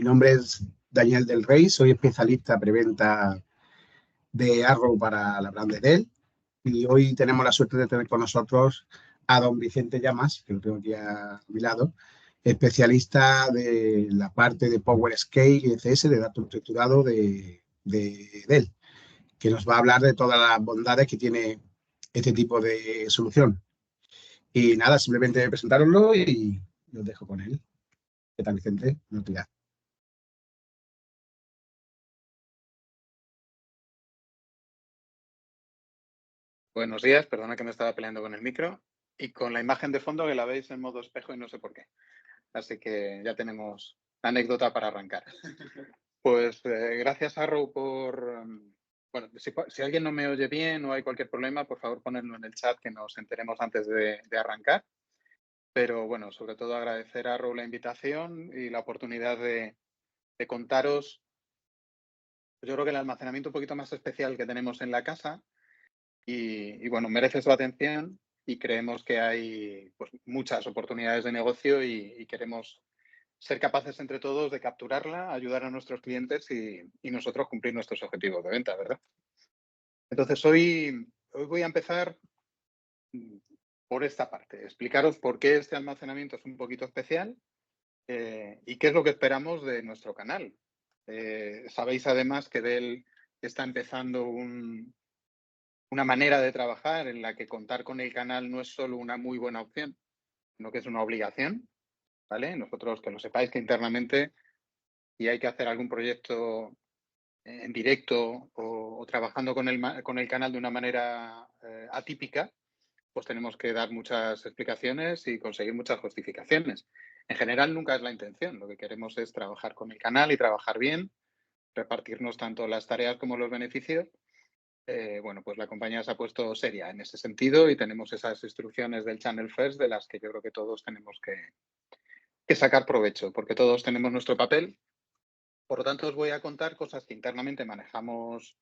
nombre es Daniel del Rey, soy especialista preventa de Arrow para la brand de Dell y hoy tenemos la suerte de tener con nosotros a don Vicente Llamas, que lo tengo aquí a mi lado, especialista de la parte de PowerScale y ECS de datos estructurados de Dell, que nos va a hablar de todas las bondades que tiene este tipo de solución. Y nada, simplemente presentároslo y os dejo con él. ¿Qué tal, Vicente? Buenos días. Buenos días, perdona que me estaba peleando con el micro y con la imagen de fondo que la veis en modo espejo y no sé por qué. Así que ya tenemos anécdota para arrancar. Pues gracias, Arrow, por... bueno, si alguien no me oye bien o hay cualquier problema, por favor ponedlo en el chat que nos enteremos antes de arrancar. Pero bueno, sobre todo agradecer a Arrow la invitación y la oportunidad de contaros, yo creo que el almacenamiento un poquito más especial que tenemos en la casa. Y bueno, merece su atención y creemos que hay pues, muchas oportunidades de negocio y queremos ser capaces entre todos de capturarla, ayudar a nuestros clientes y nosotros cumplir nuestros objetivos de venta, ¿verdad? Entonces, hoy voy a empezar por esta parte, explicaros por qué este almacenamiento es un poquito especial y qué es lo que esperamos de nuestro canal. Sabéis además que Dell está empezando una manera de trabajar en la que contar con el canal no es solo una muy buena opción, sino que es una obligación, ¿vale? Nosotros, que lo sepáis que internamente, si hay que hacer algún proyecto en directo o trabajando con el canal de una manera atípica, pues tenemos que dar muchas explicaciones y conseguir muchas justificaciones. En general nunca es la intención, lo que queremos es trabajar con el canal y trabajar bien, repartirnos tanto las tareas como los beneficios. Bueno, pues la compañía se ha puesto seria en ese sentido y tenemos esas instrucciones del Channel First de las que yo creo que todos tenemos que sacar provecho, porque todos tenemos nuestro papel. Por lo tanto, os voy a contar cosas que internamente manejamos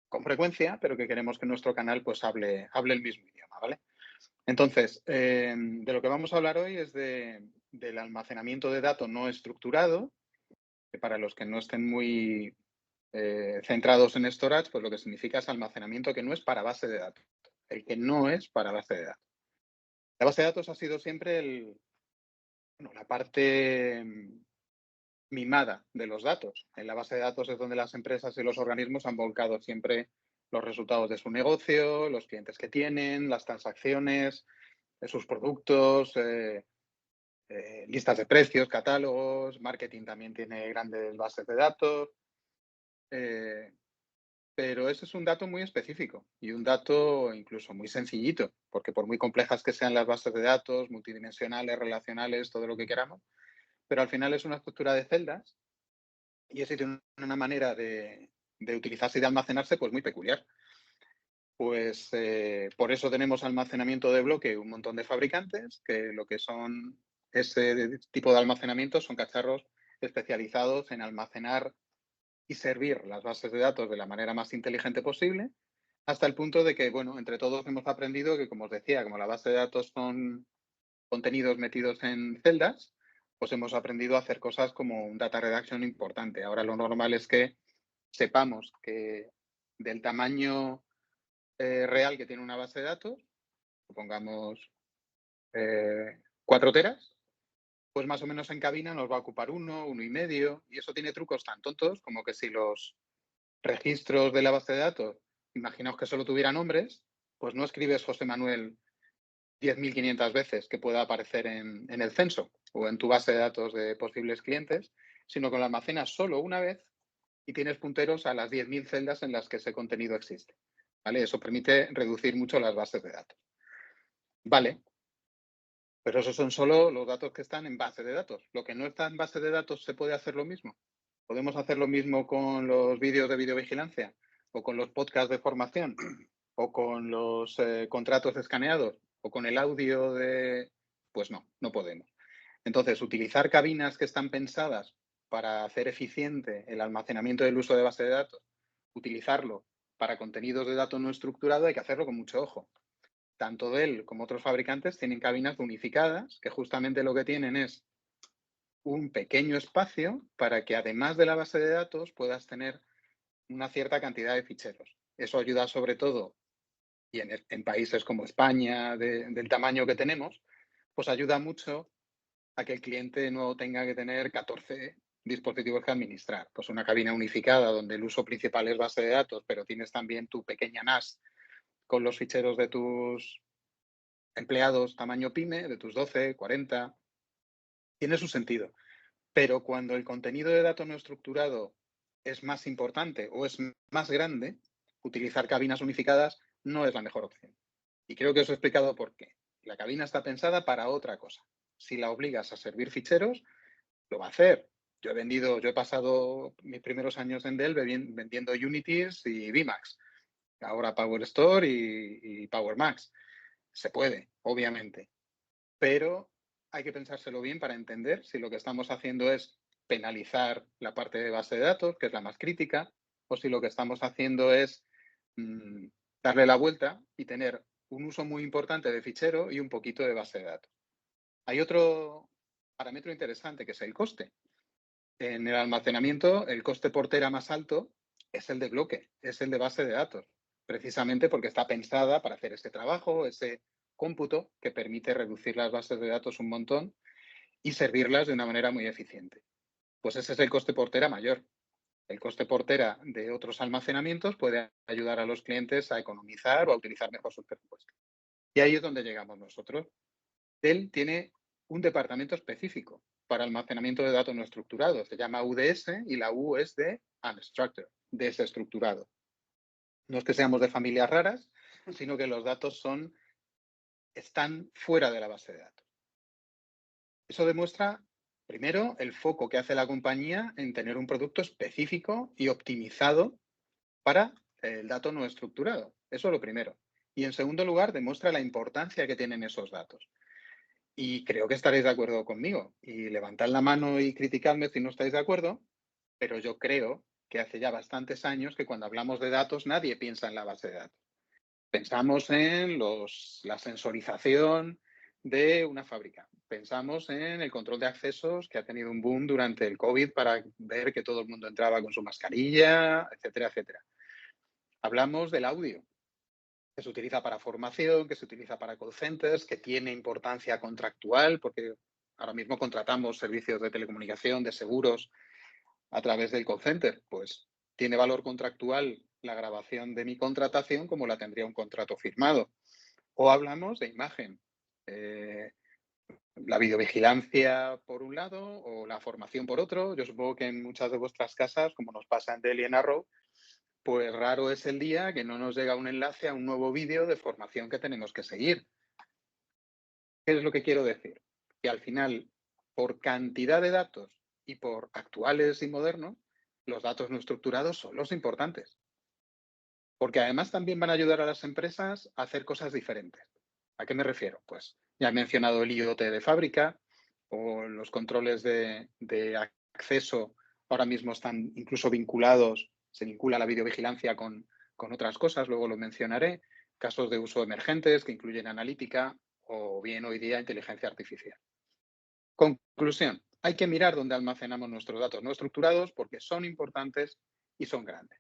con frecuencia, pero que queremos que nuestro canal pues hable el mismo idioma, ¿vale? Entonces, de lo que vamos a hablar hoy es del almacenamiento de datos no estructurado, que para los que no estén muy centrados en storage, pues lo que significa es almacenamiento que no es para base de datos, el que no es para base de datos. La base de datos ha sido siempre la parte mimada de los datos. En la base de datos es donde las empresas y los organismos han volcado siempre los resultados de su negocio, los clientes que tienen, las transacciones, sus productos, listas de precios, catálogos, marketing también tiene grandes bases de datos. Pero ese es un dato muy específico y un dato incluso muy sencillito, porque por muy complejas que sean las bases de datos, multidimensionales, relacionales, todo lo que queramos, pero al final es una estructura de celdas y ese tiene una manera de utilizarse y de almacenarse pues muy peculiar. Pues por eso tenemos almacenamiento de bloque un montón de fabricantes que lo que son ese tipo de almacenamiento son cacharros especializados en almacenar y servir las bases de datos de la manera más inteligente posible, hasta el punto de que, bueno, entre todos hemos aprendido que, como os decía, como la base de datos son contenidos metidos en celdas, pues hemos aprendido a hacer cosas como un data reduction importante. Ahora lo normal es que sepamos que del tamaño real que tiene una base de datos, supongamos 4 teras, pues más o menos en cabina nos va a ocupar 1,5, y eso tiene trucos tan tontos como que si los registros de la base de datos, imaginaos que solo tuviera nombres, pues no escribes José Manuel 10.500 veces que pueda aparecer en el censo o en tu base de datos de posibles clientes, sino que lo almacenas solo una vez y tienes punteros a las 10.000 celdas en las que ese contenido existe. ¿Vale? Eso permite reducir mucho las bases de datos. Vale, pero esos son solo los datos que están en base de datos. Lo que no está en base de datos, ¿se puede hacer lo mismo? ¿Podemos hacer lo mismo con los vídeos de videovigilancia o con los podcasts de formación o con los contratos escaneados o con el audio de...? Pues no, no podemos. Entonces, utilizar cabinas que están pensadas para hacer eficiente el almacenamiento del uso de base de datos, utilizarlo para contenidos de datos no estructurado, hay que hacerlo con mucho ojo. Tanto Dell como otros fabricantes tienen cabinas unificadas que justamente lo que tienen es un pequeño espacio para que además de la base de datos puedas tener una cierta cantidad de ficheros. Eso ayuda sobre todo, y en países como España, del tamaño que tenemos, pues ayuda mucho a que el cliente no tenga que tener 14 dispositivos que administrar. Pues una cabina unificada donde el uso principal es base de datos, pero tienes también tu pequeña NAS con los ficheros de tus empleados tamaño pyme, de tus 12, 40, tiene su sentido. Pero cuando el contenido de datos no estructurado es más importante o es más grande, utilizar cabinas unificadas no es la mejor opción. Y creo que os he explicado por qué. La cabina está pensada para otra cosa. Si la obligas a servir ficheros, lo va a hacer. Yo he pasado mis primeros años en Dell vendiendo Unities y VMAX. Ahora PowerStore y PowerMax. Se puede, obviamente, pero hay que pensárselo bien para entender si lo que estamos haciendo es penalizar la parte de base de datos, que es la más crítica, o si lo que estamos haciendo es darle la vuelta y tener un uso muy importante de fichero y un poquito de base de datos. Hay otro parámetro interesante que es el coste. En el almacenamiento, el coste por tera más alto es el de bloque, es el de base de datos, precisamente porque está pensada para hacer ese trabajo, ese cómputo que permite reducir las bases de datos un montón y servirlas de una manera muy eficiente. Pues ese es el coste por tera mayor. El coste por tera de otros almacenamientos puede ayudar a los clientes a economizar o a utilizar mejor sus presupuestos. Y ahí es donde llegamos nosotros. Dell tiene un departamento específico para almacenamiento de datos no estructurados. Se llama UDS y la U es de Unstructured, desestructurado. No es que seamos de familias raras, sino que los datos están fuera de la base de datos. Eso demuestra, primero, el foco que hace la compañía en tener un producto específico y optimizado para el dato no estructurado. Eso es lo primero. Y en segundo lugar, demuestra la importancia que tienen esos datos. Y creo que estaréis de acuerdo conmigo. Y levantad la mano y criticadme si no estáis de acuerdo, pero yo creo que hace ya bastantes años que cuando hablamos de datos nadie piensa en la base de datos. Pensamos en la sensorización de una fábrica. Pensamos en el control de accesos, que ha tenido un boom durante el COVID para ver que todo el mundo entraba con su mascarilla, etcétera, etcétera. Hablamos del audio, que se utiliza para formación, que se utiliza para call centers, que tiene importancia contractual, porque ahora mismo contratamos servicios de telecomunicación, de seguros, a través del call center. Pues tiene valor contractual la grabación de mi contratación como la tendría un contrato firmado. O hablamos de imagen. La videovigilancia por un lado o la formación por otro. Yo supongo que en muchas de vuestras casas, como nos pasa en Dell y en Arrow, pues raro es el día que no nos llega un enlace a un nuevo vídeo de formación que tenemos que seguir. ¿Qué es lo que quiero decir? Que al final, por cantidad de datos y por actuales y modernos, los datos no estructurados son los importantes. Porque además también van a ayudar a las empresas a hacer cosas diferentes. ¿A qué me refiero? Pues ya he mencionado el IoT de fábrica o los controles de acceso ahora mismo están incluso vinculados, se vincula la videovigilancia con otras cosas, luego lo mencionaré, casos de uso emergentes que incluyen analítica o bien hoy día inteligencia artificial. Conclusión, hay que mirar dónde almacenamos nuestros datos no estructurados porque son importantes y son grandes.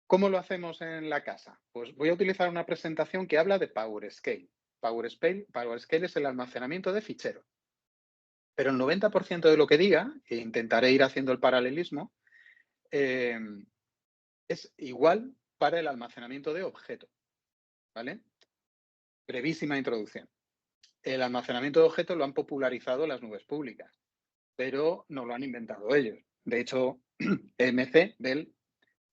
¿Cómo lo hacemos en la casa? Pues voy a utilizar una presentación que habla de PowerScale. PowerScale es el almacenamiento de ficheros. Pero el 90% de lo que diga, e intentaré ir haciendo el paralelismo, es igual para el almacenamiento de objetos. ¿Vale? Brevísima introducción. El almacenamiento de objetos lo han popularizado las nubes públicas, pero no lo han inventado ellos. De hecho, EMC, Dell,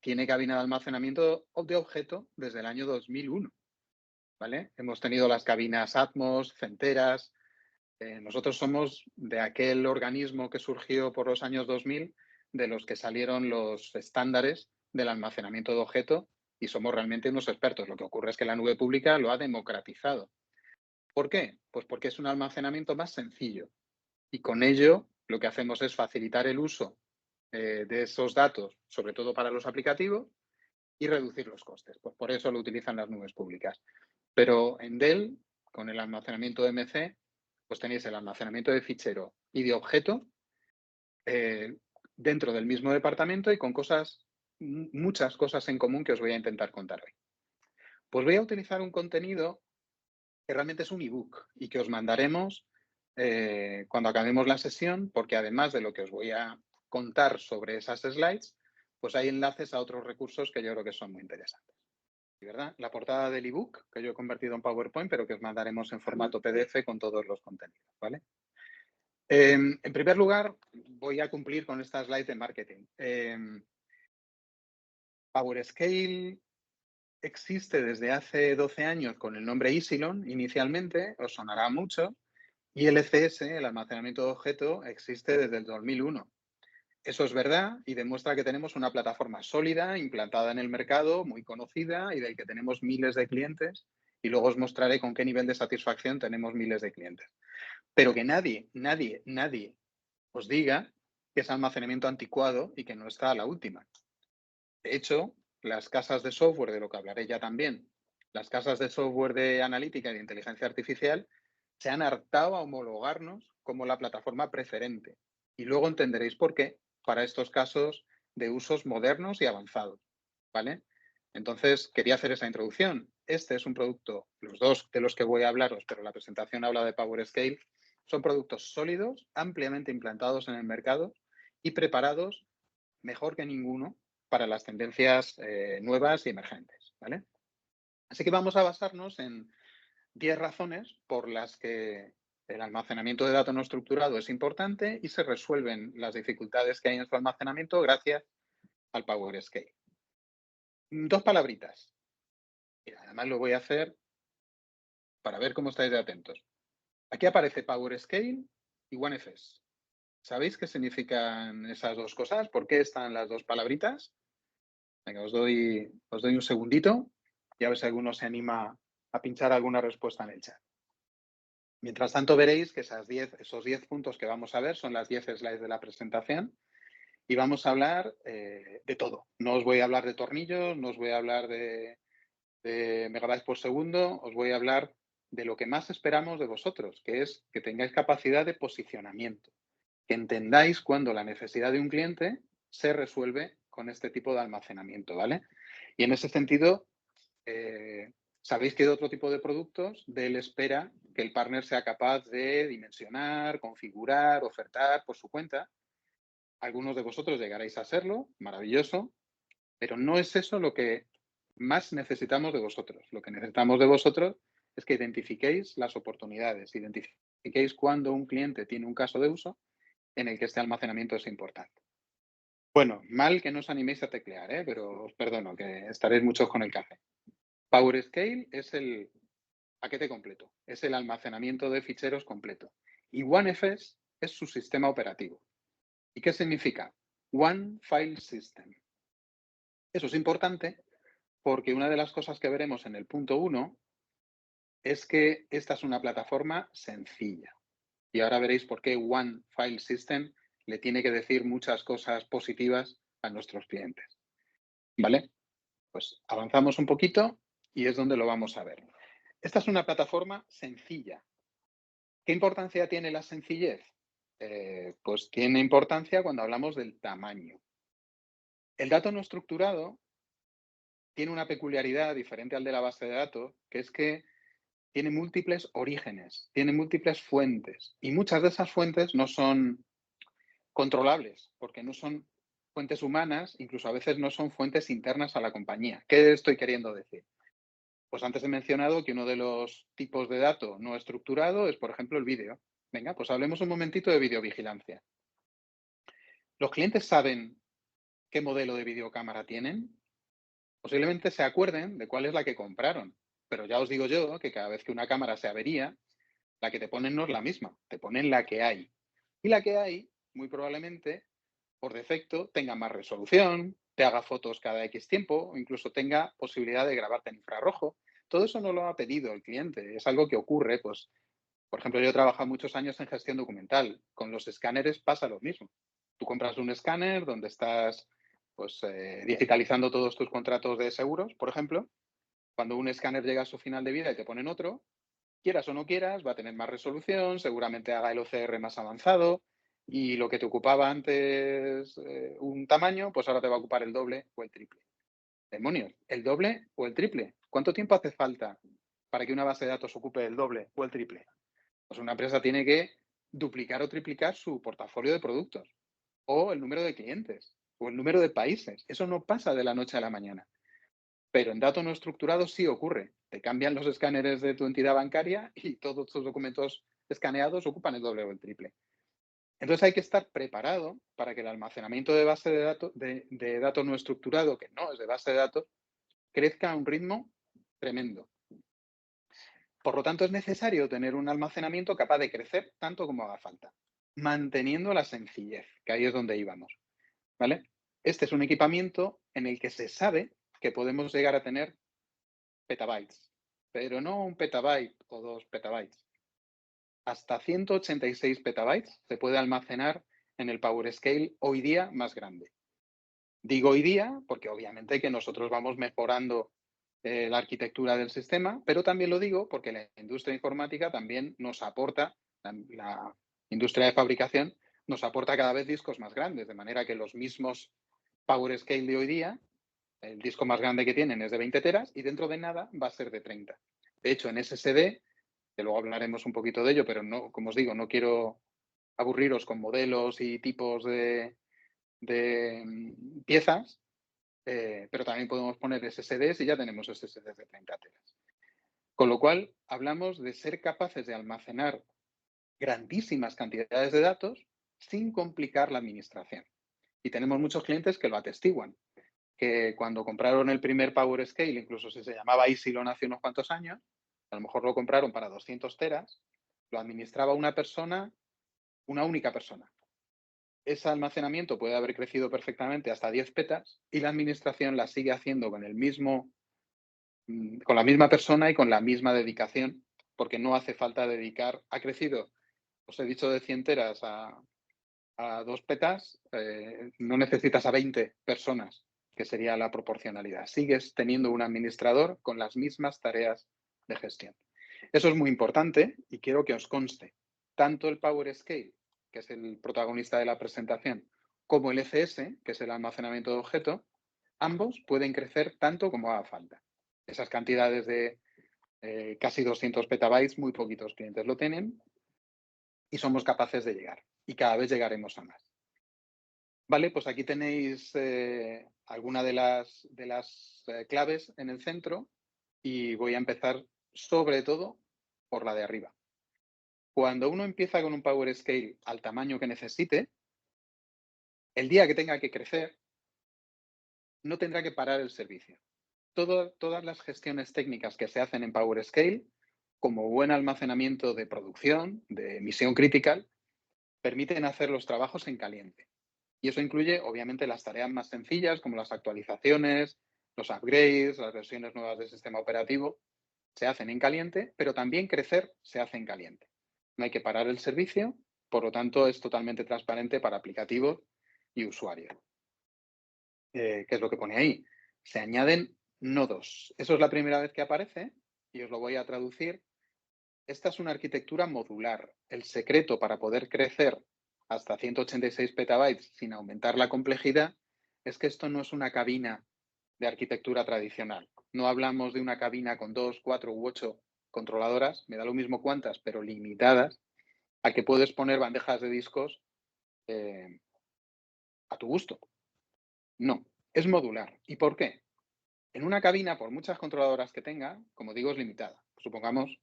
tiene cabina de almacenamiento de objeto desde el año 2001. ¿Vale? Hemos tenido las cabinas Atmos, Centeras. Nosotros somos de aquel organismo que surgió por los años 2000, de los que salieron los estándares del almacenamiento de objeto y somos realmente unos expertos. Lo que ocurre es que la nube pública lo ha democratizado. ¿Por qué? Pues porque es un almacenamiento más sencillo y con ello lo que hacemos es facilitar el uso de esos datos, sobre todo para los aplicativos, y reducir los costes. Pues por eso lo utilizan las nubes públicas. Pero en Dell, con el almacenamiento de MC, pues tenéis el almacenamiento de fichero y de objeto dentro del mismo departamento y con muchas cosas en común que os voy a intentar contar hoy. Pues voy a utilizar un contenido que realmente es un ebook y que os mandaremos cuando acabemos la sesión, porque además de lo que os voy a contar sobre esas slides, pues hay enlaces a otros recursos que yo creo que son muy interesantes. ¿Verdad? La portada del ebook, que yo he convertido en PowerPoint, pero que os mandaremos en formato PDF con todos los contenidos, ¿vale? En primer lugar, voy a cumplir con esta slide de marketing. PowerScale existe desde hace 12 años con el nombre Isilon, inicialmente, os sonará mucho, y el ECS, el almacenamiento de objeto, existe desde el 2001. Eso es verdad y demuestra que tenemos una plataforma sólida, implantada en el mercado, muy conocida y del que tenemos miles de clientes. Y luego os mostraré con qué nivel de satisfacción tenemos miles de clientes. Pero que nadie os diga que es almacenamiento anticuado y que no está a la última. De hecho, las casas de software, de lo que hablaré ya también, las casas de software de analítica y de inteligencia artificial se han hartado a homologarnos como la plataforma preferente. Y luego entenderéis por qué para estos casos de usos modernos y avanzados, ¿vale? Entonces, quería hacer esa introducción. Este es un producto, los dos de los que voy a hablaros, pero la presentación habla de PowerScale, son productos sólidos, ampliamente implantados en el mercado y preparados mejor que ninguno para las tendencias nuevas y emergentes, ¿vale? Así que vamos a basarnos en 10 razones por las que el almacenamiento de datos no estructurado es importante y se resuelven las dificultades que hay en su almacenamiento gracias al PowerScale. Dos palabritas. Y además lo voy a hacer para ver cómo estáis de atentos. Aquí aparece PowerScale y OneFS. ¿Sabéis qué significan esas dos cosas? ¿Por qué están las dos palabritas? Venga, os doy un segundito y a ver si alguno se anima a pinchar alguna respuesta en el chat. Mientras tanto, veréis que esos 10 puntos que vamos a ver son las 10 slides de la presentación y vamos a hablar de todo. No os voy a hablar de tornillos, no os voy a hablar de megabytes por segundo, os voy a hablar de lo que más esperamos de vosotros, que es que tengáis capacidad de posicionamiento, que entendáis cuando la necesidad de un cliente se resuelve con este tipo de almacenamiento, ¿vale? Y en ese sentido, sabéis que de otro tipo de productos, Dell espera que el partner sea capaz de dimensionar, configurar, ofertar por su cuenta. Algunos de vosotros llegaréis a serlo, maravilloso, pero no es eso lo que más necesitamos de vosotros. Lo que necesitamos de vosotros es que identifiquéis las oportunidades, identifiquéis cuando un cliente tiene un caso de uso en el que este almacenamiento es importante. Bueno, mal que no os animéis a teclear, pero os perdono, que estaréis muchos con el café. PowerScale es el paquete completo, es el almacenamiento de ficheros completo. Y OneFS es su sistema operativo. ¿Y qué significa? One File System. Eso es importante porque una de las cosas que veremos en el punto 1 es que esta es una plataforma sencilla. Y ahora veréis por qué One File System le tiene que decir muchas cosas positivas a nuestros clientes. ¿Vale? Pues avanzamos un poquito y es donde lo vamos a ver. Esta es una plataforma sencilla. ¿Qué importancia tiene la sencillez? Pues tiene importancia cuando hablamos del tamaño. El dato no estructurado tiene una peculiaridad diferente al de la base de datos, que es que tiene múltiples orígenes, tiene múltiples fuentes y muchas de esas fuentes no son controlables porque no son fuentes humanas, incluso a veces no son fuentes internas a la compañía. ¿Qué estoy queriendo decir? Pues antes he mencionado que uno de los tipos de dato no estructurado es, por ejemplo, el vídeo. Venga, pues hablemos un momentito de videovigilancia. ¿Los clientes saben qué modelo de videocámara tienen? Posiblemente se acuerden de cuál es la que compraron, pero ya os digo yo que cada vez que una cámara se avería, la que te ponen no es la misma, te ponen la que hay. Y la que hay, muy probablemente, por defecto, tenga más resolución, te haga fotos cada X tiempo, o incluso tenga posibilidad de grabarte en infrarrojo. Todo eso no lo ha pedido el cliente, es algo que ocurre, pues, por ejemplo, yo he trabajado muchos años en gestión documental. Con los escáneres pasa lo mismo. Tú compras un escáner donde estás pues, digitalizando todos tus contratos de seguros, por ejemplo. Cuando un escáner llega a su final de vida y te ponen otro, quieras o no quieras, va a tener más resolución, seguramente haga el OCR más avanzado, Y lo que te ocupaba antes un tamaño, pues ahora te va a ocupar el doble o el triple. Demonios, ¿el doble o el triple? ¿Cuánto tiempo hace falta para que una base de datos ocupe el doble o el triple? Pues una empresa tiene que duplicar o triplicar su portafolio de productos, o el número de clientes, o el número de países. Eso no pasa de la noche a la mañana. Pero en datos no estructurados sí ocurre. Te cambian los escáneres de tu entidad bancaria y todos tus documentos escaneados ocupan el doble o el triple. Entonces hay que estar preparado para que el almacenamiento de base de datos no estructurado, que no es de base de datos, crezca a un ritmo tremendo. Por lo tanto, es necesario tener un almacenamiento capaz de crecer tanto como haga falta, manteniendo la sencillez, que ahí es donde íbamos, ¿vale? Este es un equipamiento en el que se sabe que podemos llegar a tener petabytes, pero no un petabyte o 2 petabytes. Hasta 186 petabytes se puede almacenar en el PowerScale hoy día más grande. Digo hoy día porque obviamente que nosotros vamos mejorando la arquitectura del sistema, pero también lo digo porque la industria informática también nos aporta, la industria de fabricación nos aporta cada vez discos más grandes, de manera que los mismos PowerScale de hoy día, el disco más grande que tienen es de 20 teras y dentro de nada va a ser de 30. De hecho, en SSD, que luego hablaremos un poquito de ello, pero no, como os digo, no quiero aburriros con modelos y tipos de piezas, pero también podemos poner SSDs y ya tenemos SSDs de 30 teras. Con lo cual, hablamos de ser capaces de almacenar grandísimas cantidades de datos sin complicar la administración. Y tenemos muchos clientes que lo atestiguan, que cuando compraron el primer PowerScale, incluso si se llamaba Isilon hace unos cuantos años, a lo mejor lo compraron para 200 teras, lo administraba una persona, una única persona. Ese almacenamiento puede haber crecido perfectamente hasta 10 petas y la administración la sigue haciendo con la misma persona y con la misma dedicación, porque no hace falta dedicar. Ha crecido, os he dicho, de 100 teras a 2 petas, no necesitas a 20 personas, que sería la proporcionalidad. Sigues teniendo un administrador con las mismas tareas de gestión. Eso es muy importante y quiero que os conste. Tanto el PowerScale, que es el protagonista de la presentación, como el ECS, que es el almacenamiento de objeto, ambos pueden crecer tanto como haga falta. Esas cantidades de casi 200 petabytes, muy poquitos clientes lo tienen y somos capaces de llegar. Y cada vez llegaremos a más. Vale, pues aquí tenéis alguna de las claves en el centro y voy a empezar sobre todo por la de arriba. Cuando uno empieza con un PowerScale al tamaño que necesite, el día que tenga que crecer, no tendrá que parar el servicio. Todas las gestiones técnicas que se hacen en PowerScale, como buen almacenamiento de producción, de misión critical, permiten hacer los trabajos en caliente. Y eso incluye, obviamente, las tareas más sencillas, como las actualizaciones, los upgrades, las versiones nuevas del sistema operativo, se hacen en caliente, pero también crecer se hace en caliente. No hay que parar el servicio, por lo tanto, es totalmente transparente para aplicativos y usuarios. ¿Qué es lo que pone ahí? Se añaden nodos. Eso es la primera vez que aparece y os lo voy a traducir. Esta es una arquitectura modular. El secreto para poder crecer hasta 186 petabytes sin aumentar la complejidad es que esto no es una cabina de arquitectura tradicional. No hablamos de una cabina con 2, 4 u 8 controladoras, me da lo mismo cuántas, pero limitadas, a que puedes poner bandejas de discos a tu gusto. No, es modular. ¿Y por qué? En una cabina, por muchas controladoras que tenga, como digo, es limitada. Supongamos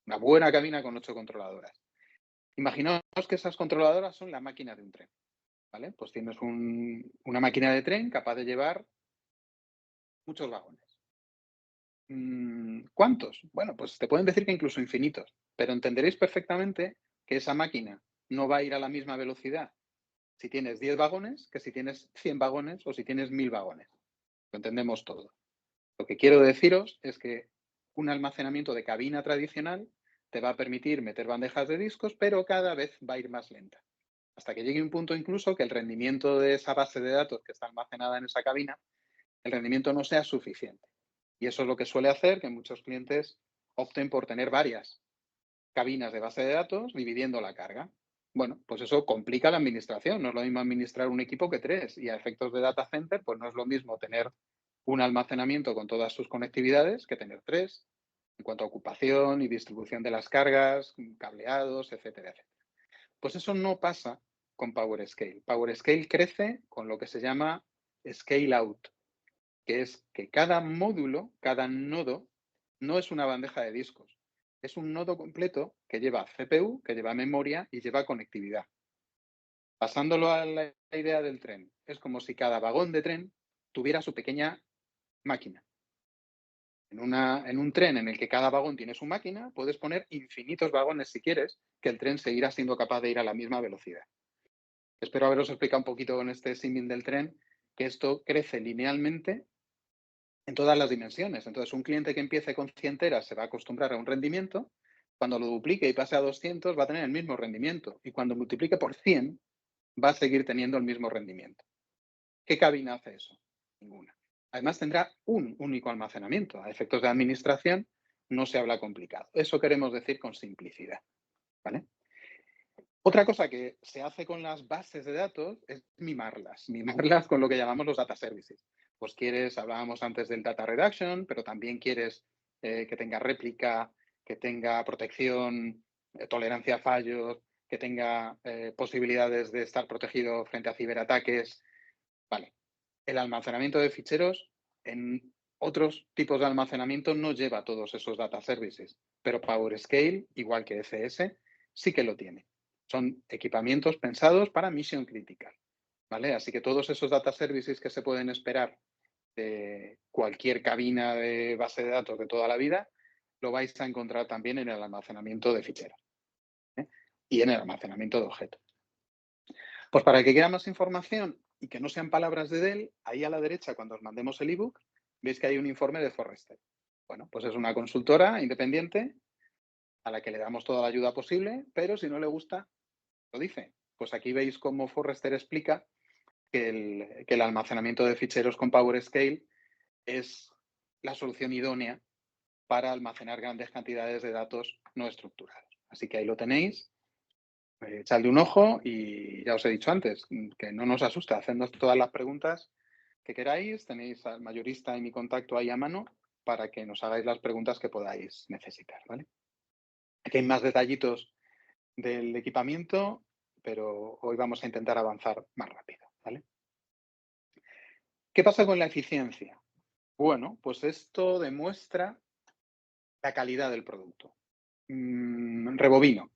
una buena cabina con 8 controladoras. Imaginaos que esas controladoras son la máquina de un tren, ¿vale? Pues tienes una máquina de tren capaz de llevar muchos vagones. ¿Cuántos? Bueno, pues te pueden decir que incluso infinitos, pero entenderéis perfectamente que esa máquina no va a ir a la misma velocidad si tienes 10 vagones que si tienes 100 vagones o si tienes 1000 vagones. Lo entendemos todo. Lo que quiero deciros es que un almacenamiento de cabina tradicional te va a permitir meter bandejas de discos, pero cada vez va a ir más lenta. Hasta que llegue un punto incluso que el rendimiento de esa base de datos que está almacenada en esa cabina, el rendimiento no sea suficiente. Y eso es lo que suele hacer que muchos clientes opten por tener varias cabinas de base de datos dividiendo la carga. Bueno, pues eso complica la administración. No es lo mismo administrar un equipo que 3. Y a efectos de data center, pues no es lo mismo tener un almacenamiento con todas sus conectividades que tener 3, en cuanto a ocupación y distribución de las cargas, cableados, etcétera, etcétera. Pues eso no pasa con PowerScale. PowerScale crece con lo que se llama scale out, que es que cada módulo, cada nodo, no es una bandeja de discos. Es un nodo completo que lleva CPU, que lleva memoria y lleva conectividad. Pasándolo a la idea del tren, es como si cada vagón de tren tuviera su pequeña máquina. En un tren en el que cada vagón tiene su máquina, puedes poner infinitos vagones si quieres, que el tren seguirá siendo capaz de ir a la misma velocidad. Espero haberos explicado un poquito con este símil del tren que esto crece linealmente en todas las dimensiones. Entonces, un cliente que empiece con 100 teras se va a acostumbrar a un rendimiento. Cuando lo duplique y pase a 200, va a tener el mismo rendimiento. Y cuando multiplique por 100, va a seguir teniendo el mismo rendimiento. ¿Qué cabina hace eso? Ninguna. Además, tendrá un único almacenamiento. A efectos de administración, no se habla complicado. Eso queremos decir con simplicidad. ¿Vale? Otra cosa que se hace con las bases de datos es mimarlas con lo que llamamos los data services. Pues hablábamos antes del data reduction, pero también quieres que tenga réplica, que tenga protección, tolerancia a fallos, que tenga posibilidades de estar protegido frente a ciberataques. Vale. El almacenamiento de ficheros en otros tipos de almacenamiento no lleva todos esos data services, pero PowerScale, igual que ECS, sí que lo tiene. Son equipamientos pensados para mission critical, ¿vale? Así que todos esos data services que se pueden esperar de cualquier cabina de base de datos de toda la vida, lo vais a encontrar también en el almacenamiento de ficheros, ¿eh? Y en el almacenamiento de objetos. Pues para el que quiera más información y que no sean palabras de Dell, ahí a la derecha, cuando os mandemos el ebook, veis que hay un informe de Forrester. Bueno, pues es una consultora independiente a la que le damos toda la ayuda posible, pero si no le gusta, lo dice. Pues aquí veis cómo Forrester explica que el almacenamiento de ficheros con PowerScale es la solución idónea para almacenar grandes cantidades de datos no estructurados. Así que ahí lo tenéis. Echadle un ojo y ya os he dicho antes, que no nos asusta, hacednos todas las preguntas que queráis. Tenéis al mayorista y mi contacto ahí a mano para que nos hagáis las preguntas que podáis necesitar, ¿vale? Aquí hay más detallitos del equipamiento, pero hoy vamos a intentar avanzar más rápido, ¿vale? ¿Qué pasa con la eficiencia? Bueno, pues esto demuestra la calidad del producto. Rebobino.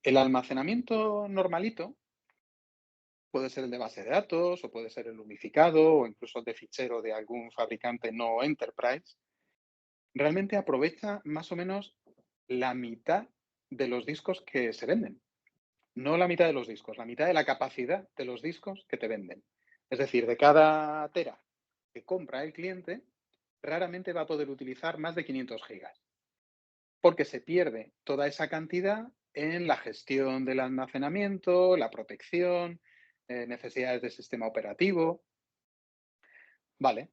El almacenamiento normalito puede ser el de base de datos o puede ser el unificado o incluso el de fichero de algún fabricante no enterprise. Realmente aprovecha más o menos la mitad de los discos que se venden. No la mitad de los discos, la mitad de la capacidad de los discos que te venden. Es decir, de cada tera que compra el cliente, raramente va a poder utilizar más de 500 gigas, porque se pierde toda esa cantidad en la gestión del almacenamiento, la protección, necesidades de sistema operativo. Vale,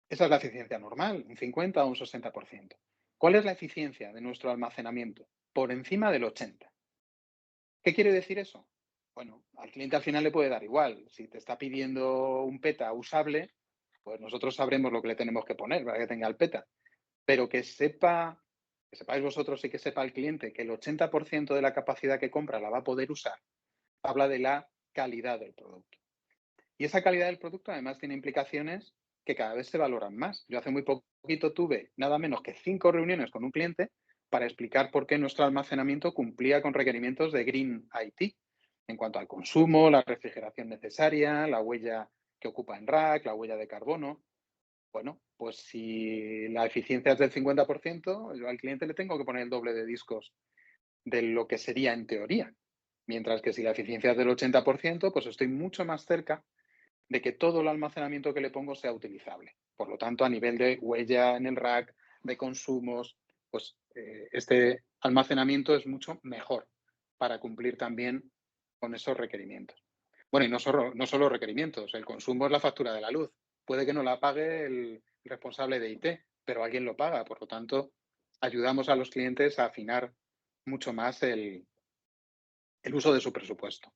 esa es la eficiencia normal, un 50 o un 60%. ¿Cuál es la eficiencia de nuestro almacenamiento? Por encima del 80%. ¿Qué quiere decir eso? Bueno, al cliente al final le puede dar igual. Si te está pidiendo un PETA usable, pues nosotros sabremos lo que le tenemos que poner para que tenga el PETA. Pero que sepáis vosotros y que sepa el cliente que el 80% de la capacidad que compra la va a poder usar, habla de la calidad del producto. Y esa calidad del producto además tiene implicaciones que cada vez se valoran más. Yo hace muy poquito tuve nada menos que 5 reuniones con un cliente para explicar por qué nuestro almacenamiento cumplía con requerimientos de Green IT en cuanto al consumo, la refrigeración necesaria, la huella que ocupa en rack, la huella de carbono. Bueno, pues si la eficiencia es del 50%, yo al cliente le tengo que poner el doble de discos de lo que sería en teoría. Mientras que si la eficiencia es del 80%, pues estoy mucho más cerca de que todo el almacenamiento que le pongo sea utilizable. Por lo tanto, a nivel de huella en el rack, de consumos, pues este almacenamiento es mucho mejor para cumplir también con esos requerimientos. Bueno, y no solo requerimientos, el consumo es la factura de la luz. Puede que no la pague el responsable de IT, pero alguien lo paga. Por lo tanto, ayudamos a los clientes a afinar mucho más el el uso de su presupuesto.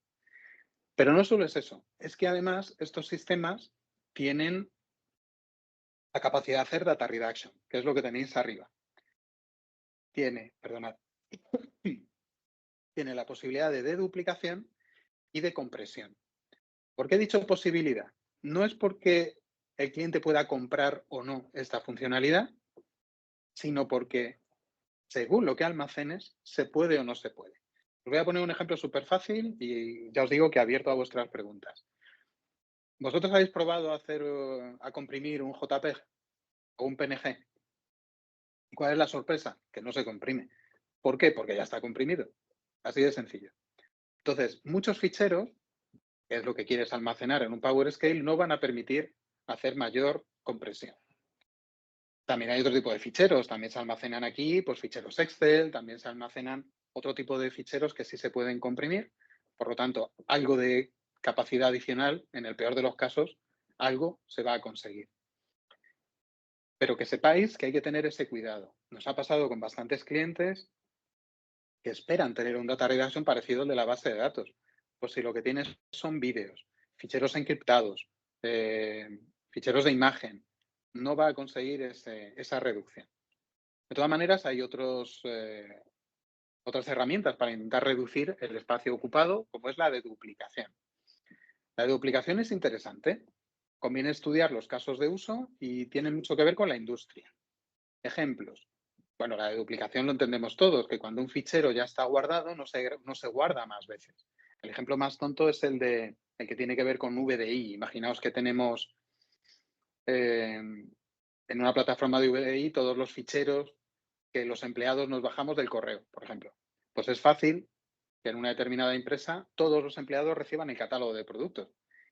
Pero no solo es eso, es que además estos sistemas tienen la capacidad de hacer data reduction, que es lo que tenéis arriba. Tiene la posibilidad de deduplicación y de compresión. ¿Por qué he dicho posibilidad? No es porque el cliente pueda comprar o no esta funcionalidad, sino porque según lo que almacenes, se puede o no se puede. Os voy a poner un ejemplo súper fácil y ya os digo que abierto a vuestras preguntas. ¿Vosotros habéis probado a comprimir un JPEG o un PNG? ¿Y cuál es la sorpresa? Que no se comprime. ¿Por qué? Porque ya está comprimido. Así de sencillo. Entonces, muchos ficheros, que es lo que quieres almacenar en un PowerScale, no van a permitir hacer mayor compresión. También hay otro tipo de ficheros, también se almacenan aquí, pues ficheros Excel, también se almacenan otro tipo de ficheros que sí se pueden comprimir. Por lo tanto, algo de capacidad adicional, en el peor de los casos, algo se va a conseguir. Pero que sepáis que hay que tener ese cuidado. Nos ha pasado con bastantes clientes que esperan tener un data reduction parecido al de la base de datos. Pues si lo que tienes son vídeos, ficheros encriptados, ficheros de imagen, no va a conseguir esa reducción. De todas maneras, hay otras herramientas para intentar reducir el espacio ocupado, como es la deduplicación. La deduplicación es interesante. Conviene estudiar los casos de uso y tiene mucho que ver con la industria. Ejemplos. Bueno, la deduplicación lo entendemos todos, que cuando un fichero ya está guardado no se guarda más veces. El ejemplo más tonto es el que tiene que ver con VDI. Imaginaos que tenemos en una plataforma de VDI todos los ficheros que los empleados nos bajamos del correo, por ejemplo. Pues es fácil que en una determinada empresa todos los empleados reciban el catálogo de productos.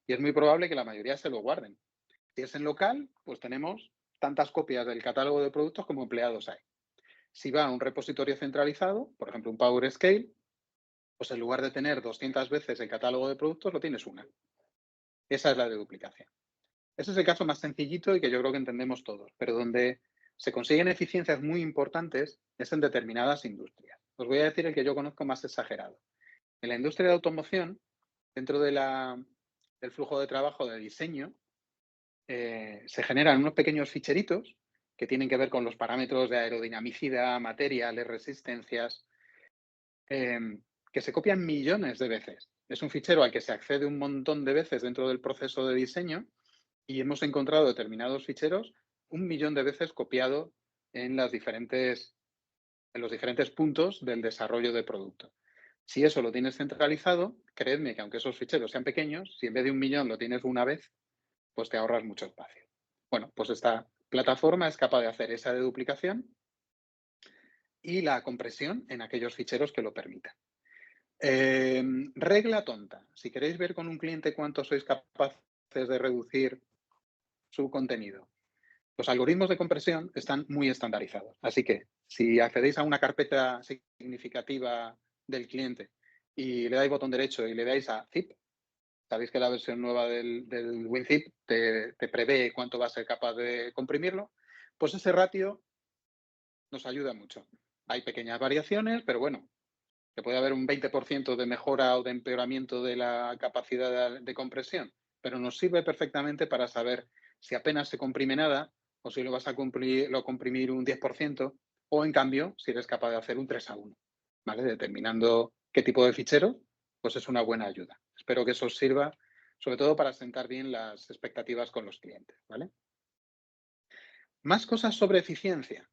Y es muy probable que la mayoría se lo guarden. Si es en local, pues tenemos tantas copias del catálogo de productos como empleados hay. Si va a un repositorio centralizado, por ejemplo un PowerScale, pues en lugar de tener 200 veces el catálogo de productos, lo tienes una. Esa es la deduplicación. Ese es el caso más sencillito y que yo creo que entendemos todos, pero donde se consiguen eficiencias muy importantes es en determinadas industrias. Os voy a decir el que yo conozco más exagerado. En la industria de automoción, dentro del flujo de trabajo de diseño, se generan unos pequeños ficheritos que tienen que ver con los parámetros de aerodinamicidad, materiales, resistencias, que se copian millones de veces. Es un fichero al que se accede un montón de veces dentro del proceso de diseño y hemos encontrado determinados ficheros 1.000.000 de veces copiado en los diferentes puntos del desarrollo de producto. Si eso lo tienes centralizado, creedme que aunque esos ficheros sean pequeños, si en vez de 1.000.000 lo tienes una vez, pues te ahorras mucho espacio. Bueno, pues esta plataforma es capaz de hacer esa deduplicación y la compresión en aquellos ficheros que lo permitan. Regla tonta. Si queréis ver con un cliente cuánto sois capaces de reducir su contenido, los algoritmos de compresión están muy estandarizados. Así que si accedéis a una carpeta significativa del cliente y le dais botón derecho y le dais a zip, sabéis que la versión nueva del WinZip te prevé cuánto va a ser capaz de comprimirlo, pues ese ratio nos ayuda mucho. Hay pequeñas variaciones, pero bueno, que puede haber un 20% de mejora o de empeoramiento de la capacidad de compresión, pero nos sirve perfectamente para saber si apenas se comprime nada o si lo vas a comprimir un 10% o, en cambio, si eres capaz de hacer un 3:1, ¿vale? Determinando qué tipo de fichero, pues es una buena ayuda. Espero que eso os sirva, sobre todo para sentar bien las expectativas con los clientes, ¿vale? Más cosas sobre eficiencia.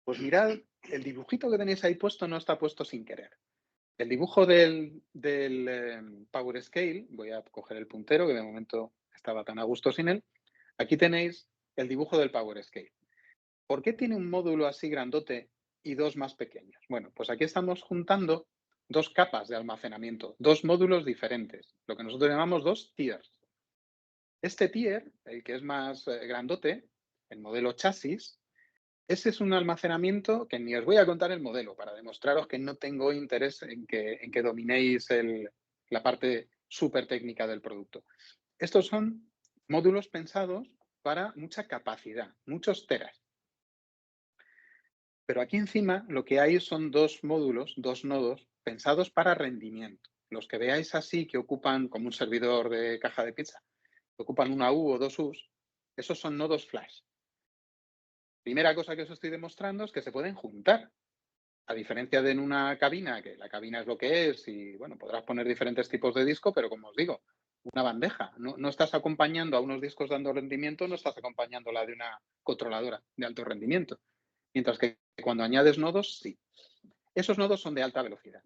Pues mirad, el dibujito que tenéis ahí puesto no está puesto sin querer. El dibujo del PowerScale, voy a coger el puntero, que de momento estaba tan a gusto sin él. Aquí tenéis el dibujo del PowerScale. ¿Por qué tiene un módulo así grandote y dos más pequeños? Bueno, pues aquí estamos juntando dos capas de almacenamiento, dos módulos diferentes, lo que nosotros llamamos dos tiers. Este tier, el que es más grandote, el modelo chasis, ese es un almacenamiento que ni os voy a contar el modelo para demostraros que no tengo interés en que dominéis la parte súper técnica del producto. Estos son módulos pensados para mucha capacidad, muchos teras. Pero aquí encima lo que hay son dos módulos, dos nodos pensados para rendimiento. los que veáis así, que ocupan como un servidor de caja de pizza, que ocupan una U o dos U's, esos son nodos flash. Primera cosa que os estoy demostrando es que se pueden juntar. A diferencia de en una cabina, que la cabina es lo que es y, bueno, podrás poner diferentes tipos de disco, pero como os digo, una bandeja. No estás acompañando a unos discos de alto rendimiento, no estás acompañando la de una controladora de alto rendimiento. Mientras que cuando añades nodos, sí. Esos nodos son de alta velocidad.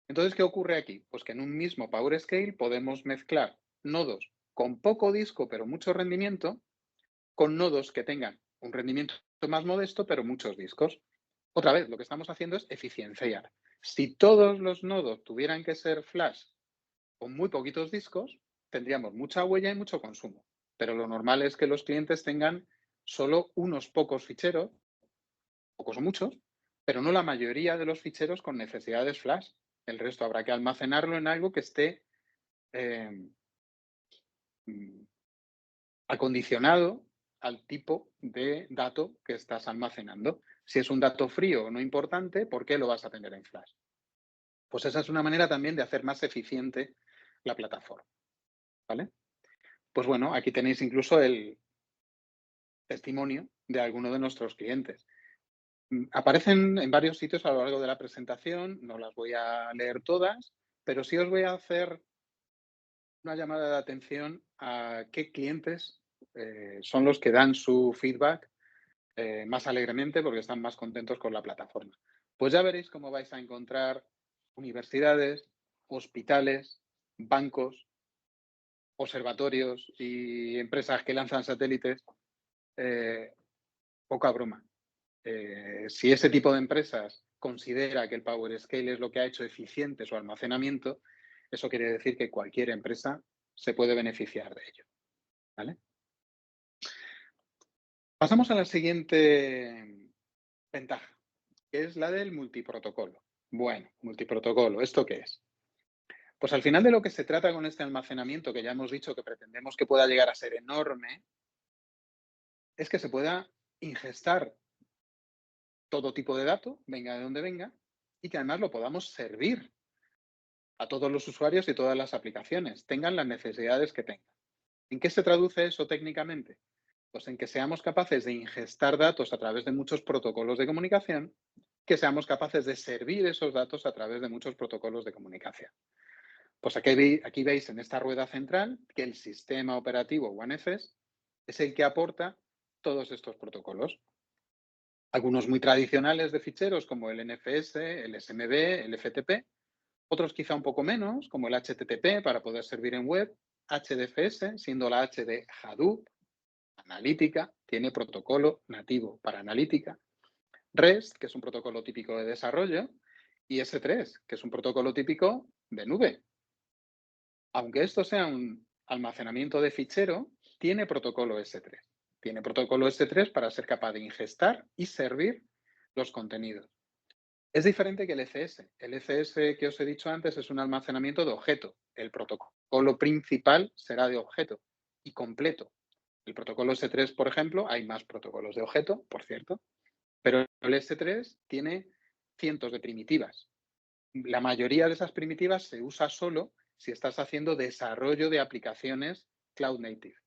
Entonces, ¿qué ocurre aquí? Pues que en un mismo PowerScale podemos mezclar nodos con poco disco, pero mucho rendimiento, con nodos que tengan un rendimiento más modesto, pero muchos discos. Otra vez, lo que estamos haciendo es eficienciar. Si todos los nodos tuvieran que ser flash con muy poquitos discos, tendríamos mucha huella y mucho consumo. Pero lo normal es que los clientes tengan solo unos pocos ficheros, pocos o muchos, pero no la mayoría de los ficheros con necesidades flash. El resto habrá que almacenarlo en algo que esté acondicionado al tipo de dato que estás almacenando. Si es un dato frío o no importante, ¿por qué lo vas a tener en flash? Pues esa es una manera también de hacer más eficiente la plataforma. ¿Vale? Pues bueno, aquí tenéis incluso el testimonio de alguno de nuestros clientes. Aparecen en varios sitios a lo largo de la presentación, no las voy a leer todas, pero sí os voy a hacer una llamada de atención a qué clientes son los que dan su feedback más alegremente porque están más contentos con la plataforma. Pues ya veréis cómo vais a encontrar universidades, hospitales, bancos, observatorios y empresas que lanzan satélites. Poca broma. Si ese tipo de empresas considera que el PowerScale es lo que ha hecho eficiente su almacenamiento, eso quiere decir que cualquier empresa se puede beneficiar de ello. ¿Vale? Pasamos a la siguiente ventaja, que es la del multiprotocolo. Bueno, multiprotocolo, ¿esto qué es? Pues al final de lo que se trata con este almacenamiento, que ya hemos dicho que pretendemos que pueda llegar a ser enorme, es que se pueda ingestar todo tipo de dato, venga de donde venga, y que además lo podamos servir a todos los usuarios y todas las aplicaciones, tengan las necesidades que tengan. ¿En qué se traduce eso técnicamente? Pues en que seamos capaces de ingestar datos a través de muchos protocolos de comunicación, que seamos capaces de servir esos datos a través de muchos protocolos de comunicación. Pues aquí veis en esta rueda central que el sistema operativo OneFS es el que aporta todos estos protocolos. Algunos muy tradicionales de ficheros como el NFS, el SMB, el FTP, otros quizá un poco menos, como el HTTP para poder servir en web, HDFS, siendo la H de Hadoop, analítica, tiene protocolo nativo para analítica, REST, que es un protocolo típico de desarrollo, y S3, que es un protocolo típico de nube. Aunque esto sea un almacenamiento de fichero, tiene protocolo S3. Tiene protocolo S3 para ser capaz de ingestar y servir los contenidos. Es diferente que el ECS. El ECS que os he dicho antes es un almacenamiento de objeto. El protocolo principal será de objeto y completo. El protocolo S3, por ejemplo, hay más protocolos de objeto, por cierto, pero el S3 tiene cientos de primitivas. La mayoría de esas primitivas se usa solo si estás haciendo desarrollo de aplicaciones cloud native.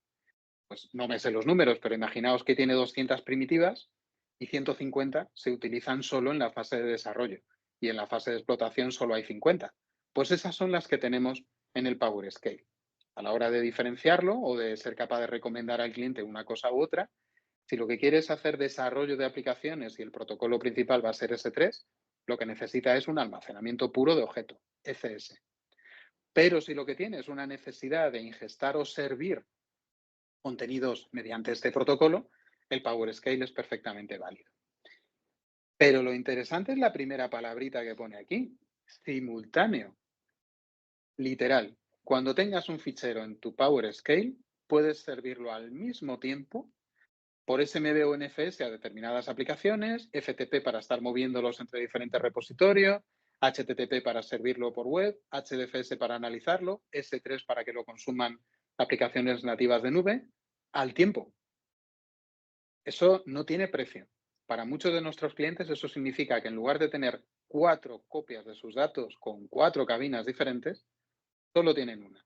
Pues no me sé los números, pero imaginaos que tiene 200 primitivas y 150 se utilizan solo en la fase de desarrollo y en la fase de explotación solo hay 50. Pues esas son las que tenemos en el PowerScale. A la hora de diferenciarlo o de ser capaz de recomendar al cliente una cosa u otra, si lo que quiere es hacer desarrollo de aplicaciones y el protocolo principal va a ser S3, lo que necesita es un almacenamiento puro de objeto, ECS. Pero si lo que tiene es una necesidad de ingestar o servir contenidos mediante este protocolo, el PowerScale es perfectamente válido. Pero lo interesante es la primera palabrita que pone aquí, simultáneo. Literal, cuando tengas un fichero en tu PowerScale, puedes servirlo al mismo tiempo por SMB o NFS a determinadas aplicaciones, FTP para estar moviéndolos entre diferentes repositorios, HTTP para servirlo por web, HDFS para analizarlo, S3 para que lo consuman aplicaciones nativas de nube, al tiempo. Eso no tiene precio. Para muchos de nuestros clientes eso significa que en lugar de tener 4 copias de sus datos con 4 cabinas diferentes, solo tienen una.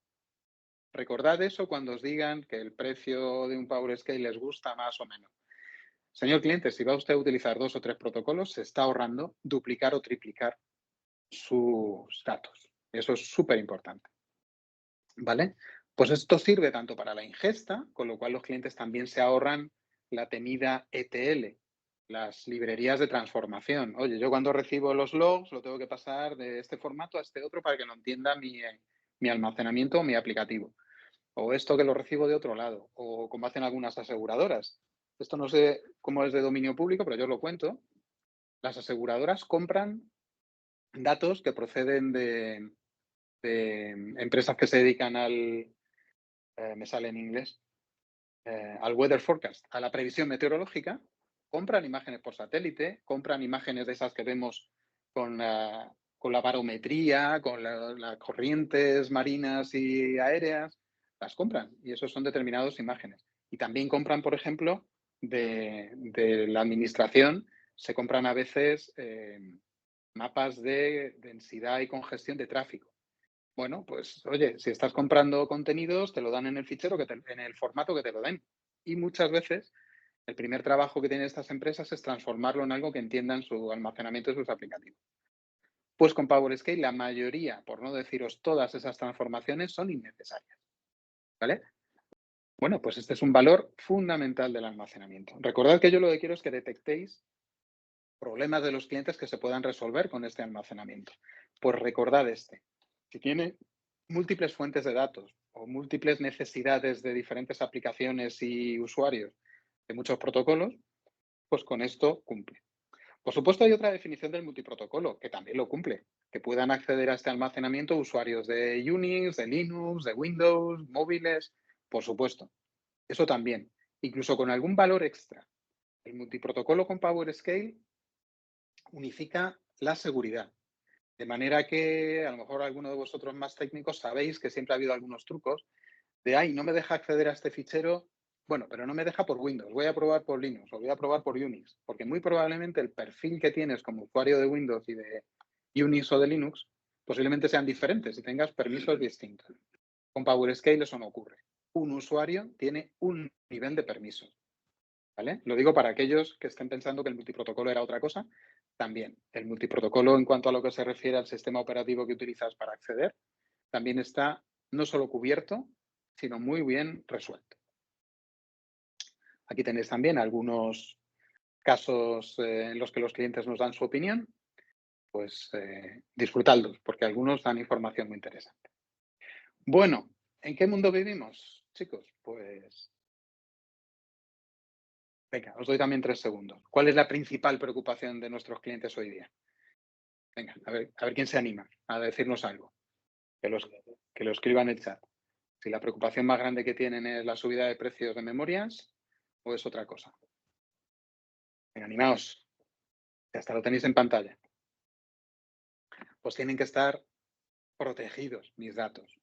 Recordad eso cuando os digan que el precio de un PowerScale les gusta más o menos. Señor cliente, si va usted a utilizar 2 o 3 protocolos, se está ahorrando duplicar o triplicar sus datos. Eso es súper importante. ¿Vale? Pues esto sirve tanto para la ingesta, con lo cual los clientes también se ahorran la temida ETL, las librerías de transformación. Oye, yo cuando recibo los logs lo tengo que pasar de este formato a este otro para que lo entienda mi almacenamiento o mi aplicativo. O esto que lo recibo de otro lado, o como hacen algunas aseguradoras. Esto no sé cómo es de dominio público, pero yo os lo cuento. Las aseguradoras compran datos que proceden de empresas que se dedican al, me sale en inglés, al weather forecast, a la previsión meteorológica, compran imágenes por satélite, compran imágenes de esas que vemos con la barometría, con las corrientes marinas y aéreas, las compran y eso son determinadas imágenes. Y también compran, por ejemplo, de la administración, se compran a veces mapas de densidad y congestión de tráfico. Bueno, pues oye, si estás comprando contenidos, te lo dan en el fichero, en el formato que te lo den. Y muchas veces el primer trabajo que tienen estas empresas es transformarlo en algo que entiendan su almacenamiento y sus aplicativos. Pues con PowerScale la mayoría, por no deciros todas esas transformaciones, son innecesarias. ¿Vale? Bueno, pues este es un valor fundamental del almacenamiento. Recordad que yo lo que quiero es que detectéis problemas de los clientes que se puedan resolver con este almacenamiento. Pues recordad este. Si tiene múltiples fuentes de datos o múltiples necesidades de diferentes aplicaciones y usuarios de muchos protocolos, pues con esto cumple. Por supuesto, hay otra definición del multiprotocolo que también lo cumple, que puedan acceder a este almacenamiento usuarios de Unix, de Linux, de Windows, móviles, por supuesto. Eso también, incluso con algún valor extra. El multiprotocolo con PowerScale unifica la seguridad. De manera que a lo mejor alguno de vosotros más técnicos sabéis que siempre ha habido algunos trucos de, ay, no me deja acceder a este fichero, bueno, pero no me deja por Windows, voy a probar por Linux o voy a probar por Unix, porque muy probablemente el perfil que tienes como usuario de Windows y de Unix o de Linux posiblemente sean diferentes y tengas permisos distintos. Con PowerScale eso no ocurre. Un usuario tiene un nivel de permisos. ¿Vale? Lo digo para aquellos que estén pensando que el multiprotocolo era otra cosa. También, el multiprotocolo en cuanto a lo que se refiere al sistema operativo que utilizas para acceder, también está no solo cubierto, sino muy bien resuelto. Aquí tenéis también algunos casos en los que los clientes nos dan su opinión. Pues disfrutadlos, porque algunos dan información muy interesante. Bueno, ¿en qué mundo vivimos, chicos? Pues venga, os doy también 3 segundos. ¿Cuál es la principal preocupación de nuestros clientes hoy día? Venga, a ver quién se anima a decirnos algo. Que lo escriba en el chat. Si la preocupación más grande que tienen es la subida de precios de memorias o es otra cosa. Venga, animaos, que hasta lo tenéis en pantalla. Pues tienen que estar protegidos mis datos.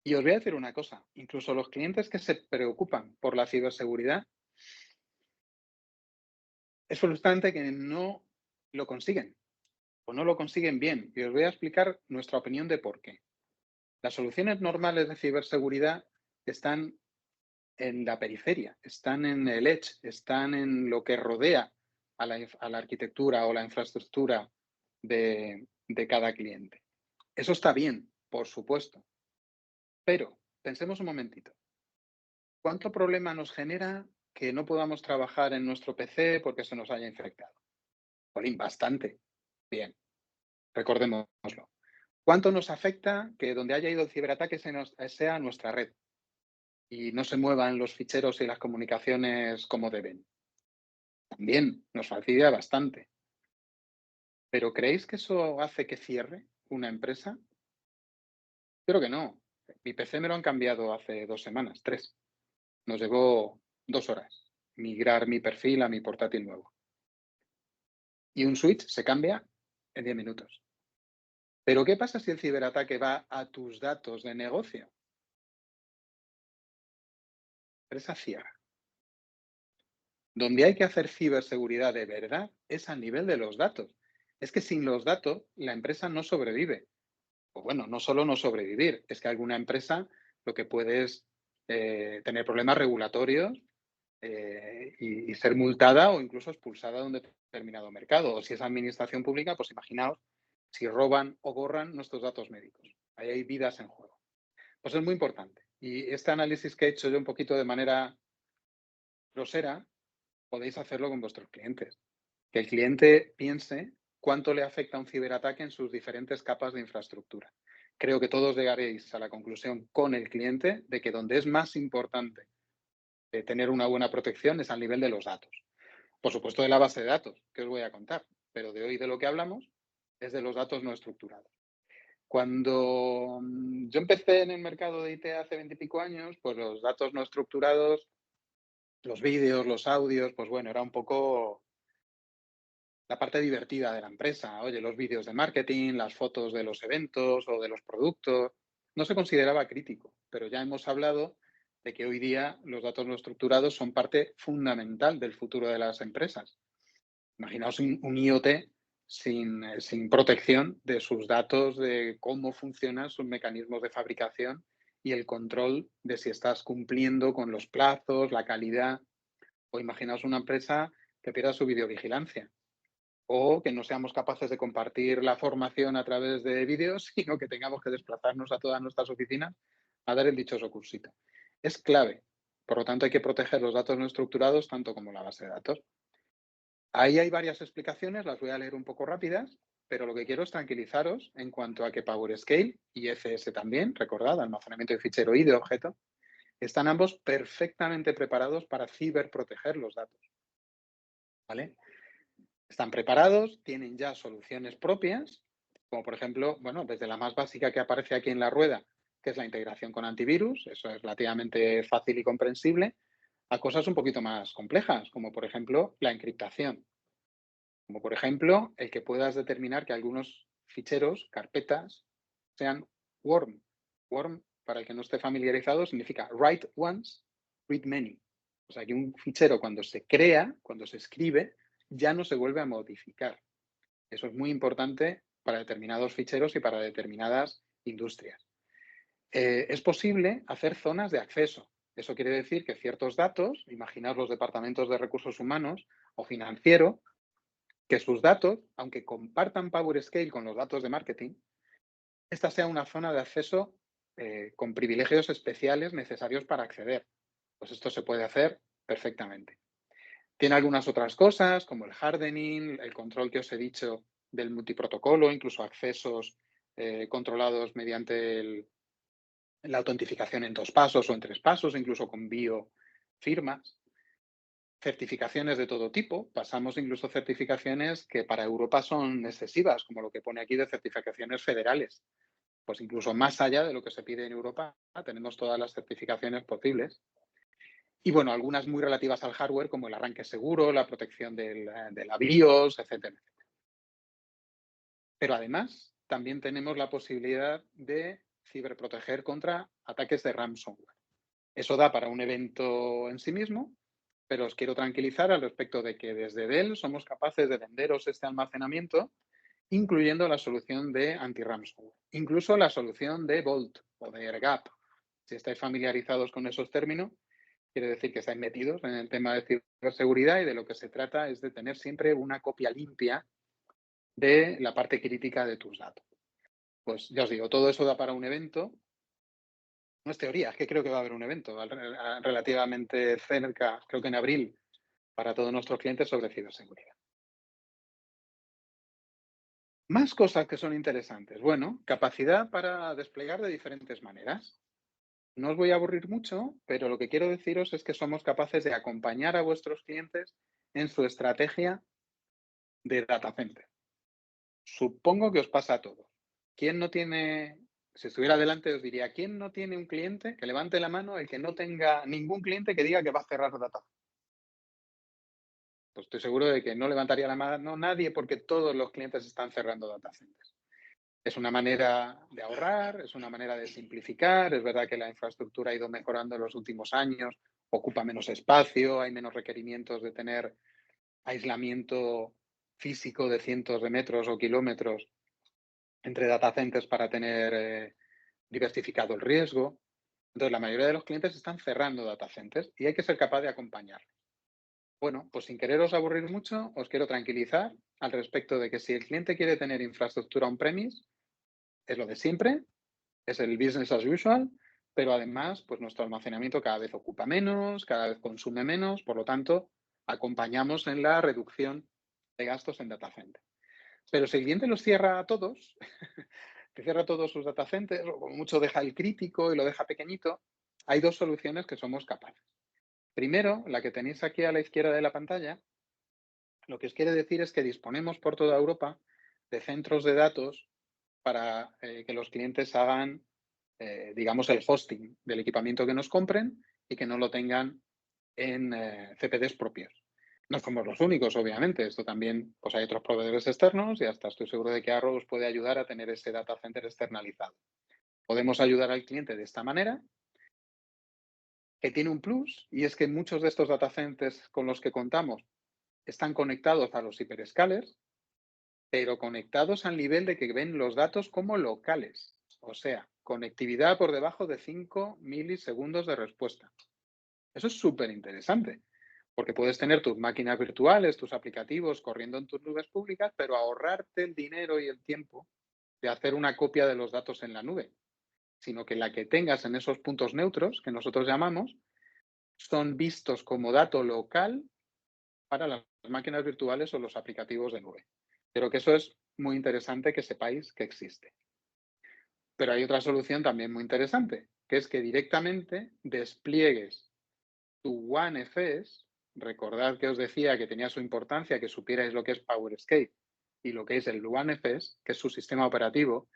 Y os voy a decir una cosa, incluso los clientes que se preocupan por la ciberseguridad, es frustrante que no lo consiguen o no lo consiguen bien. Y os voy a explicar nuestra opinión de por qué. Las soluciones normales de ciberseguridad están en la periferia, están en el edge, están en lo que rodea a la arquitectura o la infraestructura de cada cliente. Eso está bien, por supuesto. Pero pensemos un momentito. ¿Cuánto problema nos genera que no podamos trabajar en nuestro PC porque se nos haya infectado? Jolín, bastante. Bien, recordémoslo. ¿Cuánto nos afecta que donde haya ido el ciberataque sea nuestra red y no se muevan los ficheros y las comunicaciones como deben? También nos fastidia bastante. ¿Pero creéis que eso hace que cierre una empresa? Creo que no. Mi PC me lo han cambiado hace 2 semanas, 3. Nos llevó 2 horas migrar mi perfil a mi portátil nuevo. Y un switch se cambia en 10 minutos. Pero ¿qué pasa si el ciberataque va a tus datos de negocio? Empresa ciega. Donde hay que hacer ciberseguridad de verdad es al nivel de los datos. es que sin los datos la empresa no sobrevive. O bueno, no solo no sobrevivir, es que alguna empresa lo que puede es tener problemas regulatorios y ser multada o incluso expulsada de un determinado mercado. O si es administración pública, pues imaginaos si roban o borran nuestros datos médicos. Ahí hay vidas en juego. Pues es muy importante. Y este análisis que he hecho yo un poquito de manera grosera, podéis hacerlo con vuestros clientes. Que el cliente piense cuánto le afecta un ciberataque en sus diferentes capas de infraestructura. Creo que todos llegaréis a la conclusión con el cliente de que donde es más importante tener una buena protección es al nivel de los datos. Por supuesto, de la base de datos, que os voy a contar, pero de hoy de lo que hablamos es de los datos no estructurados. Cuando yo empecé en el mercado de IT hace 20 y pico años, pues los datos no estructurados, los vídeos, los audios, pues bueno, era un poco la parte divertida de la empresa. Oye, los vídeos de marketing, las fotos de los eventos o de los productos, no se consideraba crítico, pero ya hemos hablado de que hoy día los datos no estructurados son parte fundamental del futuro de las empresas. Imaginaos un IoT sin protección de sus datos, de cómo funcionan sus mecanismos de fabricación y el control de si estás cumpliendo con los plazos, la calidad. O imaginaos una empresa que pierda su videovigilancia o que no seamos capaces de compartir la formación a través de vídeos, sino que tengamos que desplazarnos a todas nuestras oficinas a dar el dichoso cursito. Es clave. Por lo tanto, hay que proteger los datos no estructurados tanto como la base de datos. Ahí hay varias explicaciones, las voy a leer un poco rápidas, pero lo que quiero es tranquilizaros en cuanto a que PowerScale y FS también, recordad, almacenamiento de fichero y de objeto, están ambos perfectamente preparados para ciberproteger los datos. ¿Vale? Están preparados, tienen ya soluciones propias, como por ejemplo, bueno, desde la más básica que aparece aquí en la rueda, que es la integración con antivirus, eso es relativamente fácil y comprensible, a cosas un poquito más complejas, como por ejemplo la encriptación. Como por ejemplo, el que puedas determinar que algunos ficheros, carpetas, sean warm. Warm, para el que no esté familiarizado, significa write once, read many. O sea, que un fichero cuando se crea, cuando se escribe, ya no se vuelve a modificar. Eso es muy importante para determinados ficheros y para determinadas industrias. Es posible hacer zonas de acceso. Eso quiere decir que ciertos datos, imaginaos los departamentos de recursos humanos o financiero, que sus datos, aunque compartan PowerScale con los datos de marketing, esta sea una zona de acceso con privilegios especiales necesarios para acceder. Pues esto se puede hacer perfectamente. Tiene algunas otras cosas, como el hardening, el control que os he dicho del multiprotocolo, incluso accesos controlados mediante la autentificación en 2 pasos o en 3 pasos, incluso con biofirmas. Certificaciones de todo tipo. Pasamos incluso certificaciones que para Europa son excesivas, como lo que pone aquí de certificaciones federales. Pues incluso más allá de lo que se pide en Europa, tenemos todas las certificaciones posibles. Y bueno, algunas muy relativas al hardware, como el arranque seguro, la protección de la BIOS, etcétera. Pero además, también tenemos la posibilidad de ciberproteger contra ataques de ransomware. Eso da para un evento en sí mismo, pero os quiero tranquilizar al respecto de que desde Dell somos capaces de venderos este almacenamiento, incluyendo la solución de anti-ransomware, incluso la solución de Vault o de AirGap. Si estáis familiarizados con esos términos, quiere decir que estáis metidos en el tema de ciberseguridad y de lo que se trata es de tener siempre una copia limpia de la parte crítica de tus datos. Pues ya os digo, todo eso da para un evento. No es teoría, es que creo que va a haber un evento relativamente cerca, creo que en abril, para todos nuestros clientes sobre ciberseguridad. Más cosas que son interesantes. Bueno, capacidad para desplegar de diferentes maneras. No os voy a aburrir mucho, pero lo que quiero deciros es que somos capaces de acompañar a vuestros clientes en su estrategia de data center. Supongo que os pasa a todos. ¿Quién no tiene, si estuviera delante os diría, ¿quién no tiene un cliente? Que levante la mano el que no tenga ningún cliente que diga que va a cerrar data center. Pues estoy seguro de que no levantaría la mano nadie porque todos los clientes están cerrando data centers. Es una manera de ahorrar, es una manera de simplificar. Es verdad que la infraestructura ha ido mejorando en los últimos años, ocupa menos espacio, hay menos requerimientos de tener aislamiento físico de cientos de metros o kilómetros entre data centers para tener diversificado el riesgo. Entonces, la mayoría de los clientes están cerrando data centers y hay que ser capaz de acompañarlos. Bueno, pues sin quereros aburrir mucho, os quiero tranquilizar al respecto de que si el cliente quiere tener infraestructura on-premise, es lo de siempre, es el business as usual, pero además, pues nuestro almacenamiento cada vez ocupa menos, cada vez consume menos, por lo tanto, acompañamos en la reducción de gastos en data center. Pero si el cliente los cierra a todos, que cierra todos sus data centers, o como mucho deja el crítico y lo deja pequeñito, hay dos soluciones que somos capaces. Primero, la que tenéis aquí a la izquierda de la pantalla, lo que os quiere decir es que disponemos por toda Europa de centros de datos para que los clientes hagan, digamos, el hosting del equipamiento que nos compren y que no lo tengan en CPDs propios. No somos los únicos, obviamente. Esto también, pues hay otros proveedores externos y hasta estoy seguro de que Arrow os puede ayudar a tener ese data center externalizado. Podemos ayudar al cliente de esta manera, que tiene un plus, y es que muchos de estos data centers con los que contamos están conectados a los hiperescalers, pero conectados al nivel de que ven los datos como locales. O sea, conectividad por debajo de 5 milisegundos de respuesta. Eso es súper interesante, porque puedes tener tus máquinas virtuales, tus aplicativos corriendo en tus nubes públicas, pero ahorrarte el dinero y el tiempo de hacer una copia de los datos en la nube, sino que la que tengas en esos puntos neutros, que nosotros llamamos, son vistos como dato local para las máquinas virtuales o los aplicativos de nube. Pero que eso es muy interesante que sepáis que existe. Pero hay otra solución también muy interesante, que es que directamente despliegues tu OneFS. Recordad que os decía que tenía su importancia que supierais lo que es PowerScape y lo que es el OneFS, que es su sistema operativo.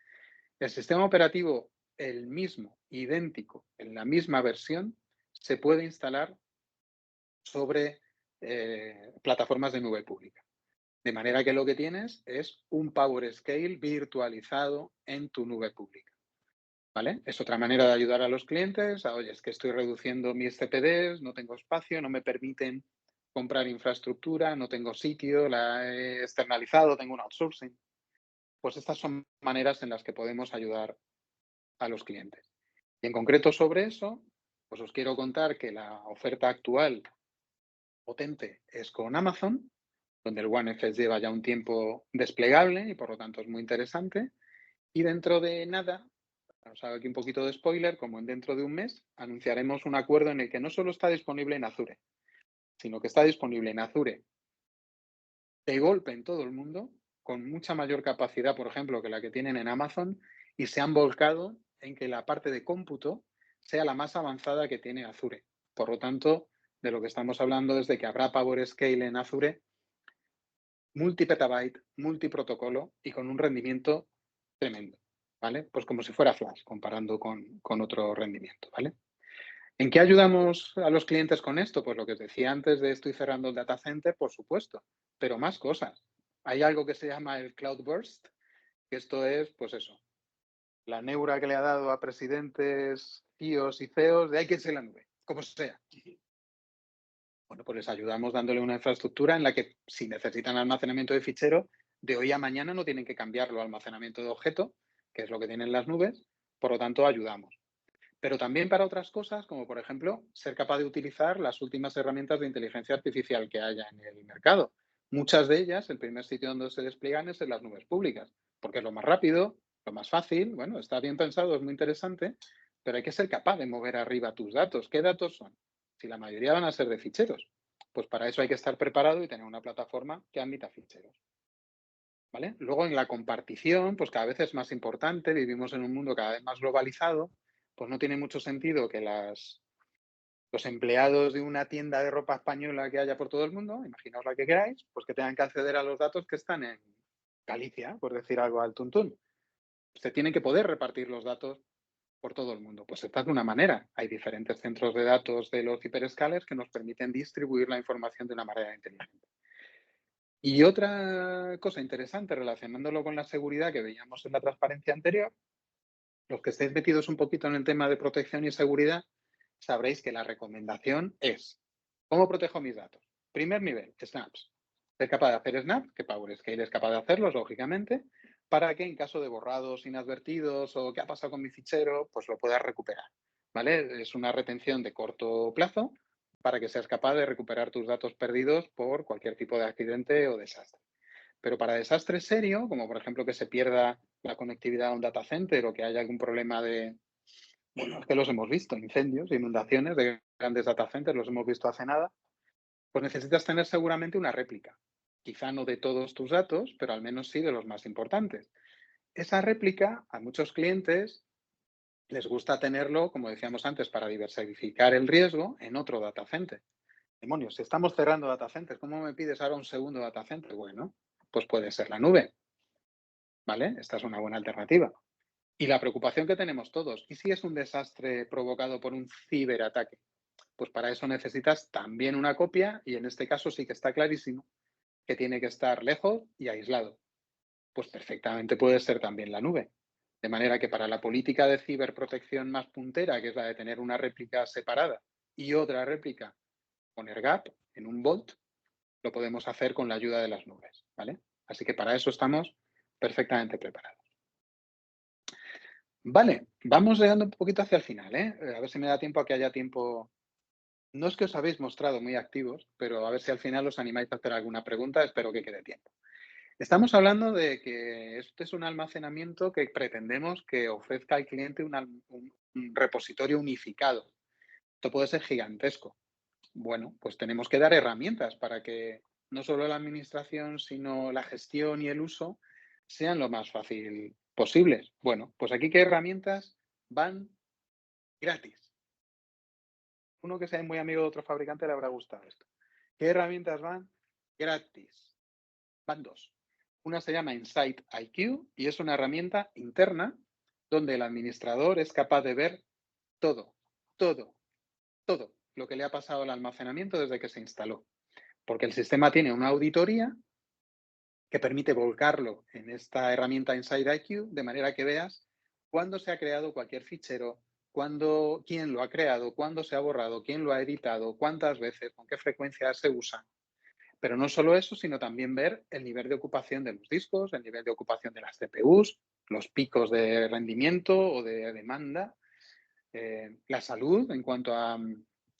El sistema operativo, el mismo, idéntico, en la misma versión, se puede instalar sobre plataformas de nube pública. De manera que lo que tienes es un PowerScale virtualizado en tu nube pública. ¿Vale? Es otra manera de ayudar a los clientes. Oye, es que estoy reduciendo mis CPDs, no tengo espacio, no me permiten comprar infraestructura, no tengo sitio, la he externalizado, tengo un outsourcing. Pues estas son maneras en las que podemos ayudar a los clientes. Y en concreto sobre eso, pues os quiero contar que la oferta actual potente es con Amazon, donde el OneFS lleva ya un tiempo desplegable y por lo tanto es muy interesante. Y dentro de nada, os hago aquí un poquito de spoiler, como en dentro de un mes anunciaremos un acuerdo en el que no solo está disponible en Azure, sino que está disponible en Azure de golpe en todo el mundo, con mucha mayor capacidad, por ejemplo, que la que tienen en Amazon, y se han volcado en que la parte de cómputo sea la más avanzada que tiene Azure. Por lo tanto, de lo que estamos hablando es de que habrá PowerScale en Azure multipetabyte, multiprotocolo y con un rendimiento tremendo, ¿vale? Pues como si fuera Flash, comparando con otro rendimiento, ¿vale? ¿En qué ayudamos a los clientes con esto? Pues lo que os decía antes de estoy cerrando el data center, por supuesto, pero más cosas. Hay algo que se llama el Cloud Burst, que esto es, pues eso, la neura que le ha dado a presidentes, CEOs y CEOs de hay que irse en la nube, como sea. Bueno, pues les ayudamos dándole una infraestructura en la que si necesitan almacenamiento de fichero, de hoy a mañana no tienen que cambiarlo a almacenamiento de objeto, que es lo que tienen las nubes, por lo tanto ayudamos. Pero también para otras cosas, como por ejemplo, ser capaz de utilizar las últimas herramientas de inteligencia artificial que haya en el mercado. Muchas de ellas, el primer sitio donde se despliegan es en las nubes públicas, porque es lo más rápido, lo más fácil, bueno, está bien pensado, es muy interesante, pero hay que ser capaz de mover arriba tus datos. ¿Qué datos son? Si la mayoría van a ser de ficheros, pues para eso hay que estar preparado y tener una plataforma que admita ficheros. ¿Vale? Luego en la compartición, pues cada vez es más importante, vivimos en un mundo cada vez más globalizado, pues no tiene mucho sentido que los empleados de una tienda de ropa española que haya por todo el mundo, imaginaos la que queráis, pues que tengan que acceder a los datos que están en Galicia, por decir algo al tuntún. Se tienen que poder repartir los datos por todo el mundo. Pues esta es una manera. Hay diferentes centros de datos de los hiperescalers que nos permiten distribuir la información de una manera inteligente. Y otra cosa interesante relacionándolo con la seguridad que veíamos en la transparencia anterior, los que estéis metidos un poquito en el tema de protección y seguridad, sabréis que la recomendación es, ¿cómo protejo mis datos? Primer nivel, Snaps. ser capaz de hacer snap, que PowerScale es capaz de hacerlos, lógicamente, para que en caso de borrados inadvertidos o qué ha pasado con mi fichero, pues lo puedas recuperar, ¿vale? Es una retención de corto plazo para que seas capaz de recuperar tus datos perdidos por cualquier tipo de accidente o desastre. Pero para desastres serios, como por ejemplo que se pierda la conectividad a un data center o que haya algún problema de, bueno, es que los hemos visto, incendios, inundaciones de grandes data centers, los hemos visto hace nada, pues necesitas tener seguramente una réplica. Quizá no de todos tus datos, pero al menos sí de los más importantes. Esa réplica, a muchos clientes les gusta tenerlo, como decíamos antes, para diversificar el riesgo en otro data center. Demonios, si estamos cerrando data centers, ¿cómo me pides ahora un segundo data center? Bueno, pues puede ser la nube, ¿vale? Esta es una buena alternativa. Y la preocupación que tenemos todos, ¿y si es un desastre provocado por un ciberataque? Pues para eso necesitas también una copia y en este caso sí que está clarísimo que tiene que estar lejos y aislado. Pues perfectamente puede ser también la nube. De manera que para la política de ciberprotección más puntera, que es la de tener una réplica separada y otra réplica con AirGap en un Vault, lo podemos hacer con la ayuda de las nubes, ¿vale? Así que para eso estamos perfectamente preparados. Vale, vamos llegando un poquito hacia el final, ¿eh? A ver si me da tiempo a que haya tiempo. No es que os habéis mostrado muy activos, pero a ver si al final os animáis a hacer alguna pregunta, espero que quede tiempo. Estamos hablando de que este es un almacenamiento que pretendemos que ofrezca al cliente un repositorio unificado. Esto puede ser gigantesco. Bueno, pues tenemos que dar herramientas para que no solo la administración, sino la gestión y el uso sean lo más fácil posibles. Bueno, pues aquí qué herramientas van gratis. Uno que sea muy amigo de otro fabricante le habrá gustado esto. ¿Qué herramientas van gratis? Van dos. Una se llama Insight IQ y es una herramienta interna donde el administrador es capaz de ver todo, todo, todo lo que le ha pasado al almacenamiento desde que se instaló. Porque el sistema tiene una auditoría que permite volcarlo en esta herramienta Insight IQ de manera que veas cuándo se ha creado cualquier fichero, quién lo ha creado, cuándo se ha borrado, quién lo ha editado, cuántas veces, con qué frecuencia se usa. Pero no solo eso, sino también ver el nivel de ocupación de los discos, el nivel de ocupación de las CPUs, los picos de rendimiento o de demanda, la salud en cuanto a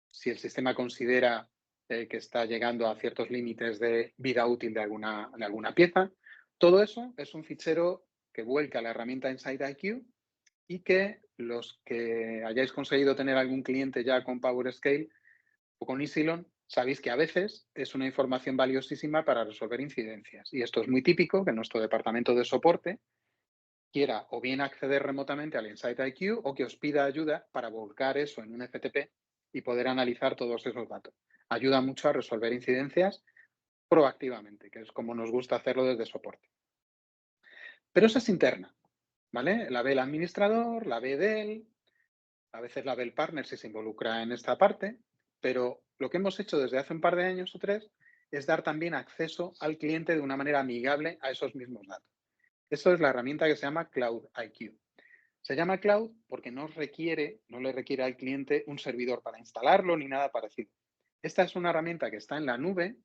si el sistema considera que está llegando a ciertos límites de vida útil de alguna pieza. Todo eso es un fichero que vuelca la herramienta Insight IQ y que los que hayáis conseguido tener algún cliente ya con PowerScale o con Isilon, sabéis que a veces es una información valiosísima para resolver incidencias. Y esto es muy típico que nuestro departamento de soporte quiera o bien acceder remotamente al Insight IQ o que os pida ayuda para volcar eso en un FTP y poder analizar todos esos datos. Ayuda mucho a resolver incidencias proactivamente, que es como nos gusta hacerlo desde soporte. Pero esa es interna, ¿vale? La ve el administrador, la ve él, a veces la ve el partner si se involucra en esta parte, pero lo que hemos hecho desde hace un par de años o tres es dar también acceso al cliente de una manera amigable a esos mismos datos. Eso es la herramienta que se llama Cloud IQ. Se llama Cloud porque no le requiere al cliente un servidor para instalarlo ni nada parecido. Esta es una herramienta que está en la nube,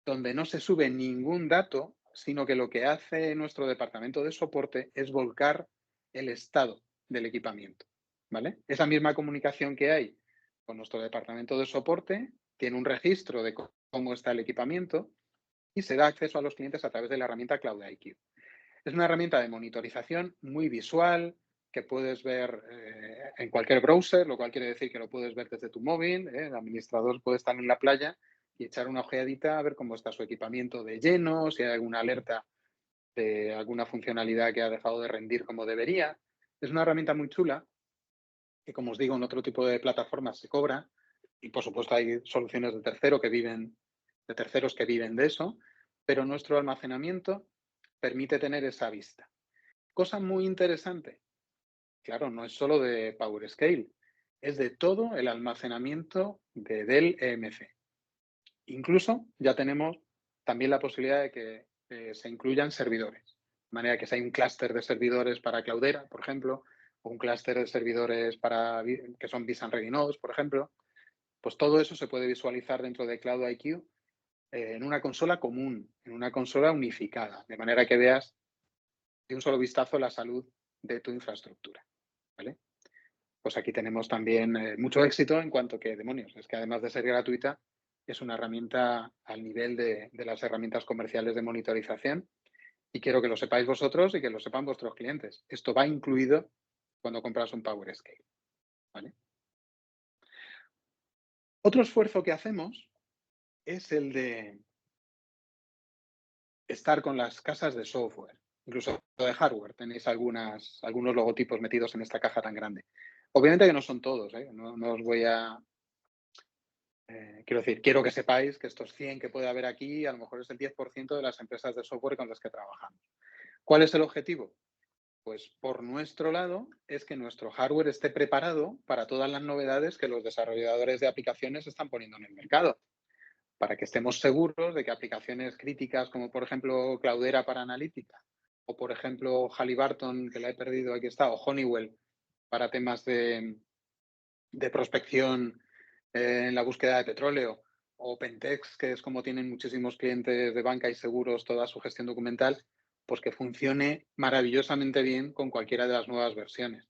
donde no se sube ningún dato, sino que lo que hace nuestro departamento de soporte es volcar el estado del equipamiento, ¿vale? Esa misma comunicación que hay con nuestro departamento de soporte tiene un registro de cómo está el equipamiento y se da acceso a los clientes a través de la herramienta Cloud IQ. Es una herramienta de monitorización muy visual que puedes ver en cualquier browser, lo cual quiere decir que lo puedes ver desde tu móvil. El administrador puede estar en la playa y echar una ojeadita a ver cómo está su equipamiento de lleno, si hay alguna alerta de alguna funcionalidad que ha dejado de rendir como debería. Es una herramienta muy chula que, como os digo, en otro tipo de plataformas se cobra y, por supuesto, hay soluciones de terceros que viven de eso, pero nuestro almacenamiento permite tener esa vista. Cosa muy interesante, claro, no es solo de PowerScale, es de todo el almacenamiento de Dell EMC. Incluso ya tenemos también la posibilidad de que se incluyan servidores. De manera que si hay un clúster de servidores para Cloudera, por ejemplo, o un clúster de servidores que son vSAN Ready Nodes, por ejemplo, pues todo eso se puede visualizar dentro de Cloud IQ en una consola común, en una consola unificada, de manera que veas de un solo vistazo la salud de tu infraestructura, ¿vale? Pues aquí tenemos también mucho éxito en cuanto que, demonios, es que además de ser gratuita, es una herramienta al nivel de las herramientas comerciales de monitorización y quiero que lo sepáis vosotros y que lo sepan vuestros clientes. Esto va incluido cuando compras un PowerScale, ¿vale? Otro esfuerzo que hacemos es el de estar con las casas de software, incluso de hardware. Tenéis algunos logotipos metidos en esta caja tan grande. Obviamente que no son todos, ¿eh? No os voy a... quiero decir, quiero que sepáis que estos 100 que puede haber aquí, a lo mejor es el 10% de las empresas de software con las que trabajamos. ¿Cuál es el objetivo? Pues por nuestro lado es que nuestro hardware esté preparado para todas las novedades que los desarrolladores de aplicaciones están poniendo en el mercado, para que estemos seguros de que aplicaciones críticas como por ejemplo Cloudera para analítica o por ejemplo Halliburton, que la he perdido, aquí está, o Honeywell para temas de prospección en la búsqueda de petróleo, o Pentex, que es como tienen muchísimos clientes de banca y seguros toda su gestión documental, pues que funcione maravillosamente bien con cualquiera de las nuevas versiones.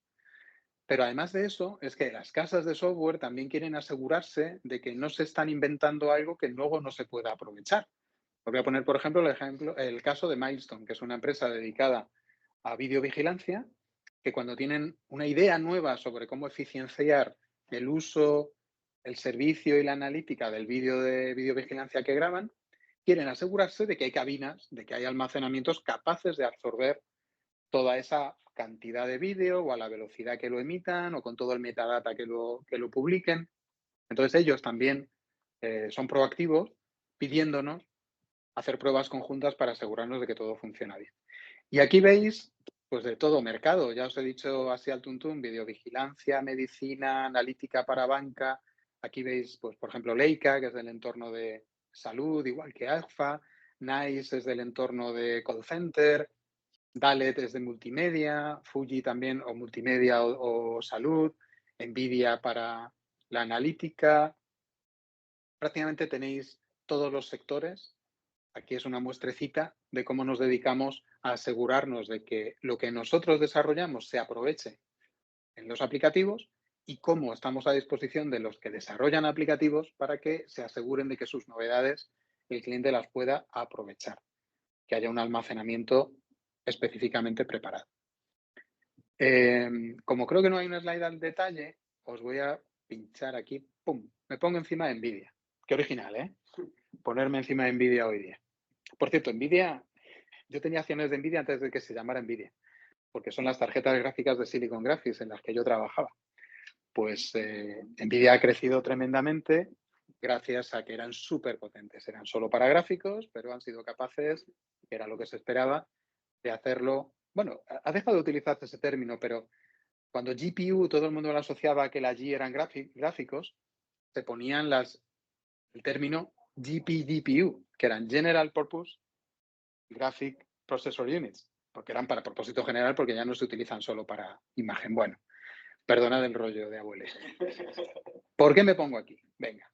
Pero además de eso, es que las casas de software también quieren asegurarse de que no se están inventando algo que luego no se pueda aprovechar. Os voy a poner, por ejemplo, el caso de Milestone, que es una empresa dedicada a videovigilancia, que cuando tienen una idea nueva sobre cómo eficienciar el uso, el servicio y la analítica del vídeo de videovigilancia que graban, quieren asegurarse de que hay cabinas, de que hay almacenamientos capaces de absorber toda esa cantidad de vídeo o a la velocidad que lo emitan o con todo el metadata que lo publiquen. Entonces ellos también son proactivos pidiéndonos hacer pruebas conjuntas para asegurarnos de que todo funciona bien. Y aquí veis pues de todo mercado. Ya os he dicho así al tuntún, videovigilancia, medicina, analítica para banca. Aquí veis, pues, por ejemplo, Leica, que es del entorno de salud, igual que Agfa. NICE es del entorno de call center. Dalet es de multimedia. Fuji también, o multimedia o salud. NVIDIA para la analítica. Prácticamente tenéis todos los sectores. Aquí es una muestrecita de cómo nos dedicamos a asegurarnos de que lo que nosotros desarrollamos se aproveche en los aplicativos y cómo estamos a disposición de los que desarrollan aplicativos para que se aseguren de que sus novedades el cliente las pueda aprovechar, que haya un almacenamiento específicamente preparado. Como creo que no hay una slide al detalle, os voy a pinchar aquí, ¡pum! Me pongo encima de NVIDIA. Qué original, ¿eh? Ponerme encima de NVIDIA hoy día. Por cierto, NVIDIA, yo tenía acciones de NVIDIA antes de que se llamara NVIDIA, porque son las tarjetas gráficas de Silicon Graphics en las que yo trabajaba. Pues NVIDIA ha crecido tremendamente gracias a que eran súper potentes. Eran solo para gráficos, pero han sido capaces, que era lo que se esperaba, de hacerlo. Bueno, ha dejado de utilizarse ese término, pero cuando GPU todo el mundo lo asociaba a que la G eran gráficos, se ponían el término GPGPU, que eran General Purpose Graphic Processor Units, porque eran para propósito general, porque ya no se utilizan solo para imagen. Bueno, perdonad el rollo de abuelos. ¿Por qué me pongo aquí? Venga.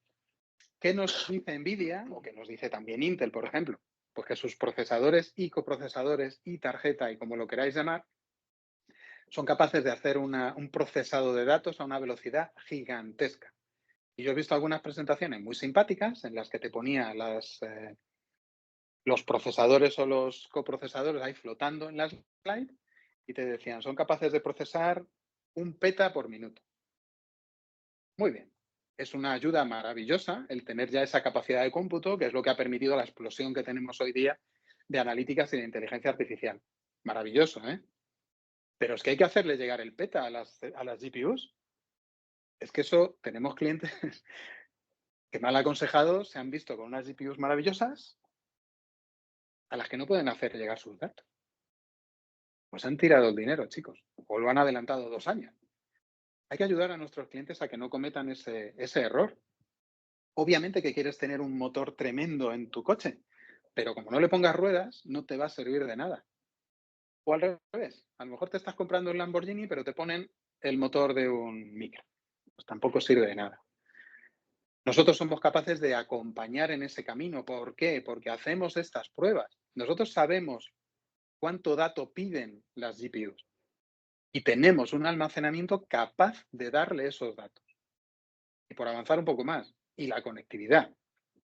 ¿Qué nos dice NVIDIA, o qué nos dice también Intel, por ejemplo? Pues que sus procesadores y coprocesadores y tarjeta, y como lo queráis llamar, son capaces de hacer un procesado de datos a una velocidad gigantesca. Y yo he visto algunas presentaciones muy simpáticas en las que te ponía los procesadores o los coprocesadores ahí flotando en las slides y te decían, son capaces de procesar 1 peta por minuto. Muy bien. Es una ayuda maravillosa el tener ya esa capacidad de cómputo, que es lo que ha permitido la explosión que tenemos hoy día de analíticas y de inteligencia artificial. Maravilloso, ¿eh? Pero es que hay que hacerle llegar el peta a las GPUs. Es que eso, tenemos clientes que mal aconsejados se han visto con unas GPUs maravillosas a las que no pueden hacer llegar sus datos. Pues han tirado el dinero, chicos, o lo han adelantado 2 años. Hay que ayudar a nuestros clientes a que no cometan ese error. Obviamente que quieres tener un motor tremendo en tu coche, pero como no le pongas ruedas, no te va a servir de nada. O al revés, a lo mejor te estás comprando un Lamborghini, pero te ponen el motor de un micro. Pues tampoco sirve de nada. Nosotros somos capaces de acompañar en ese camino. ¿Por qué? Porque hacemos estas pruebas. Nosotros sabemos cuánto dato piden las GPUs y tenemos un almacenamiento capaz de darle esos datos. Y por avanzar un poco más, y la conectividad,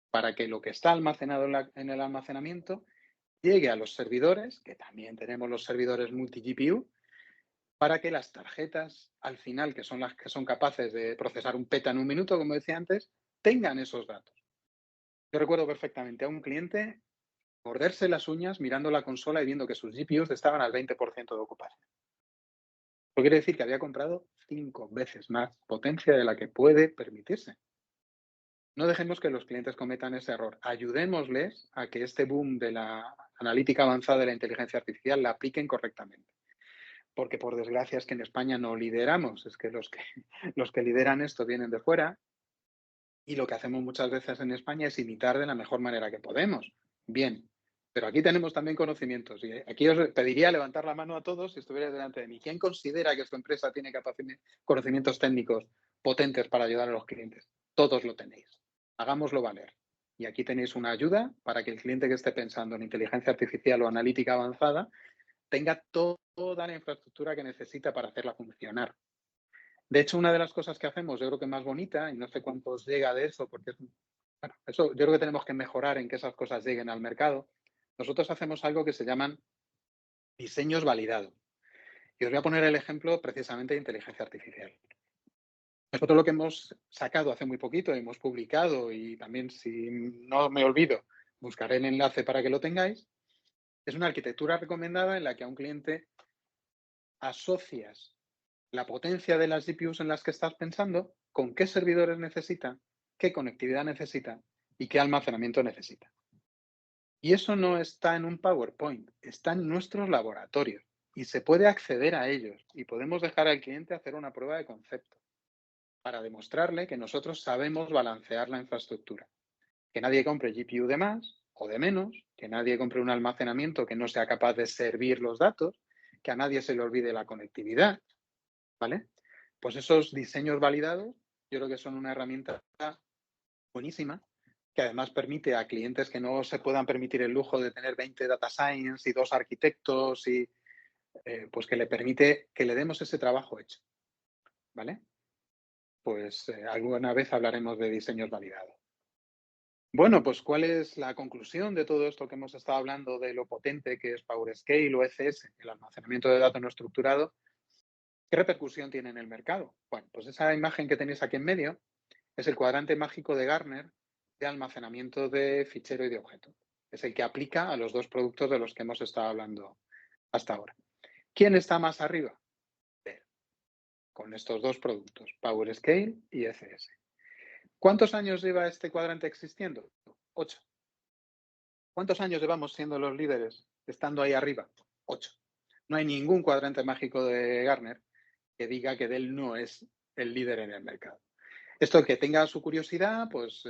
para que lo que está almacenado en el almacenamiento llegue a los servidores, que también tenemos los servidores multi-GPU, para que las tarjetas, al final, que son las que son capaces de procesar un peta en un minuto, como decía antes, tengan esos datos. Yo recuerdo perfectamente a un cliente morderse las uñas mirando la consola y viendo que sus GPUs estaban al 20% de ocupación. Eso quiere decir que había comprado 5 veces más potencia de la que puede permitirse. No dejemos que los clientes cometan ese error. Ayudémosles a que este boom de la analítica avanzada de la inteligencia artificial la apliquen correctamente. Porque por desgracia es que en España no lideramos, es que los que lideran esto vienen de fuera y lo que hacemos muchas veces en España es imitar de la mejor manera que podemos. Bien, pero aquí tenemos también conocimientos y aquí os pediría levantar la mano a todos si estuvierais delante de mí. ¿Quién considera que su empresa tiene conocimientos técnicos potentes para ayudar a los clientes? Todos lo tenéis. Hagámoslo valer. Y aquí tenéis una ayuda para que el cliente que esté pensando en inteligencia artificial o analítica avanzada tenga toda la infraestructura que necesita para hacerla funcionar. De hecho, una de las cosas que hacemos, yo creo que más bonita, y no sé cuánto os llega de eso, porque bueno, eso yo creo que tenemos que mejorar en que esas cosas lleguen al mercado. Nosotros hacemos algo que se llaman diseños validados. Y os voy a poner el ejemplo precisamente de inteligencia artificial. Nosotros lo que hemos sacado hace muy poquito, hemos publicado y también, si no me olvido, buscaré el enlace para que lo tengáis, es una arquitectura recomendada en la que a un cliente asocias la potencia de las GPUs en las que estás pensando, con qué servidores necesita, qué conectividad necesita y qué almacenamiento necesita. Y eso no está en un PowerPoint, está en nuestros laboratorios y se puede acceder a ellos y podemos dejar al cliente hacer una prueba de concepto para demostrarle que nosotros sabemos balancear la infraestructura. Que nadie compre GPU de más o de menos, que nadie compre un almacenamiento que no sea capaz de servir los datos, que a nadie se le olvide la conectividad, ¿vale? Pues esos diseños validados yo creo que son una herramienta buenísima que además permite a clientes que no se puedan permitir el lujo de tener 20 data science y 2 arquitectos y pues que le permite que le demos ese trabajo hecho, ¿vale? Pues alguna vez hablaremos de diseños validados. Bueno, pues ¿cuál es la conclusión de todo esto que hemos estado hablando de lo potente que es PowerScale o ECS, el almacenamiento de datos no estructurado? ¿Qué repercusión tiene en el mercado? Bueno, pues esa imagen que tenéis aquí en medio es el cuadrante mágico de Gartner de almacenamiento de fichero y de objeto. Es el que aplica a los dos productos de los que hemos estado hablando hasta ahora. ¿Quién está más arriba? Dell, con estos dos productos, PowerScale y ECS. ¿Cuántos años lleva este cuadrante existiendo? 8. ¿Cuántos años llevamos siendo los líderes, estando ahí arriba? 8. No hay ningún cuadrante mágico de Gartner que diga que Dell no es el líder en el mercado. Esto que tenga su curiosidad, pues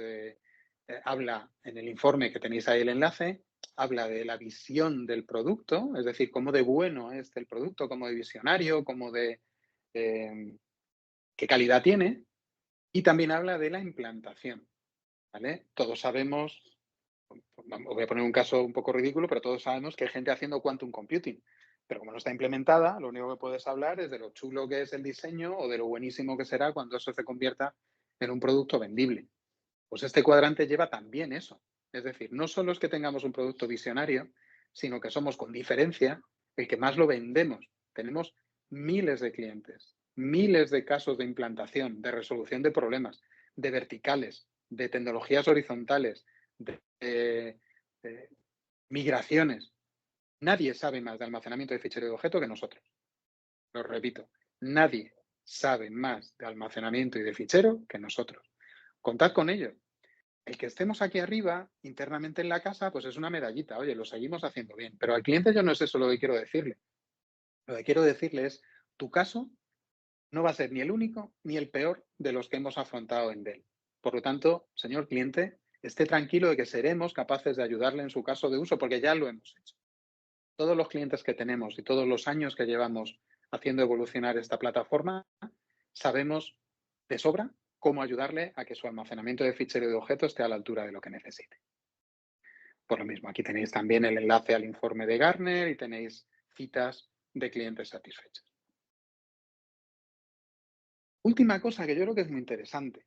habla en el informe que tenéis ahí el enlace, habla de la visión del producto, es decir, cómo de bueno es el producto, cómo de visionario, cómo de qué calidad tiene, y también habla de la implantación, ¿vale? Todos sabemos, os voy a poner un caso un poco ridículo, pero todos sabemos que hay gente haciendo quantum computing, pero como no está implementada, lo único que puedes hablar es de lo chulo que es el diseño o de lo buenísimo que será cuando eso se convierta en un producto vendible. Pues este cuadrante lleva también eso. Es decir, no solo es que tengamos un producto visionario, sino que somos con diferencia el que más lo vendemos. Tenemos miles de clientes, miles de casos de implantación, de resolución de problemas, de verticales, de tecnologías horizontales, de migraciones. Nadie sabe más de almacenamiento de fichero de objeto que nosotros. Lo repito, nadie sabe más de almacenamiento y de fichero que nosotros. Contad con ellos. El que estemos aquí arriba, internamente en la casa, pues es una medallita. Oye, lo seguimos haciendo bien. Pero al cliente yo no es eso lo que quiero decirle. Lo que quiero decirle es, tu caso no va a ser ni el único ni el peor de los que hemos afrontado en Dell. Por lo tanto, señor cliente, esté tranquilo de que seremos capaces de ayudarle en su caso de uso, porque ya lo hemos hecho. Todos los clientes que tenemos y todos los años que llevamos haciendo evolucionar esta plataforma, sabemos de sobra cómo ayudarle a que su almacenamiento de fichero de objetos esté a la altura de lo que necesite. Por lo mismo, aquí tenéis también el enlace al informe de Gartner y tenéis citas de clientes satisfechos. Última cosa que yo creo que es muy interesante.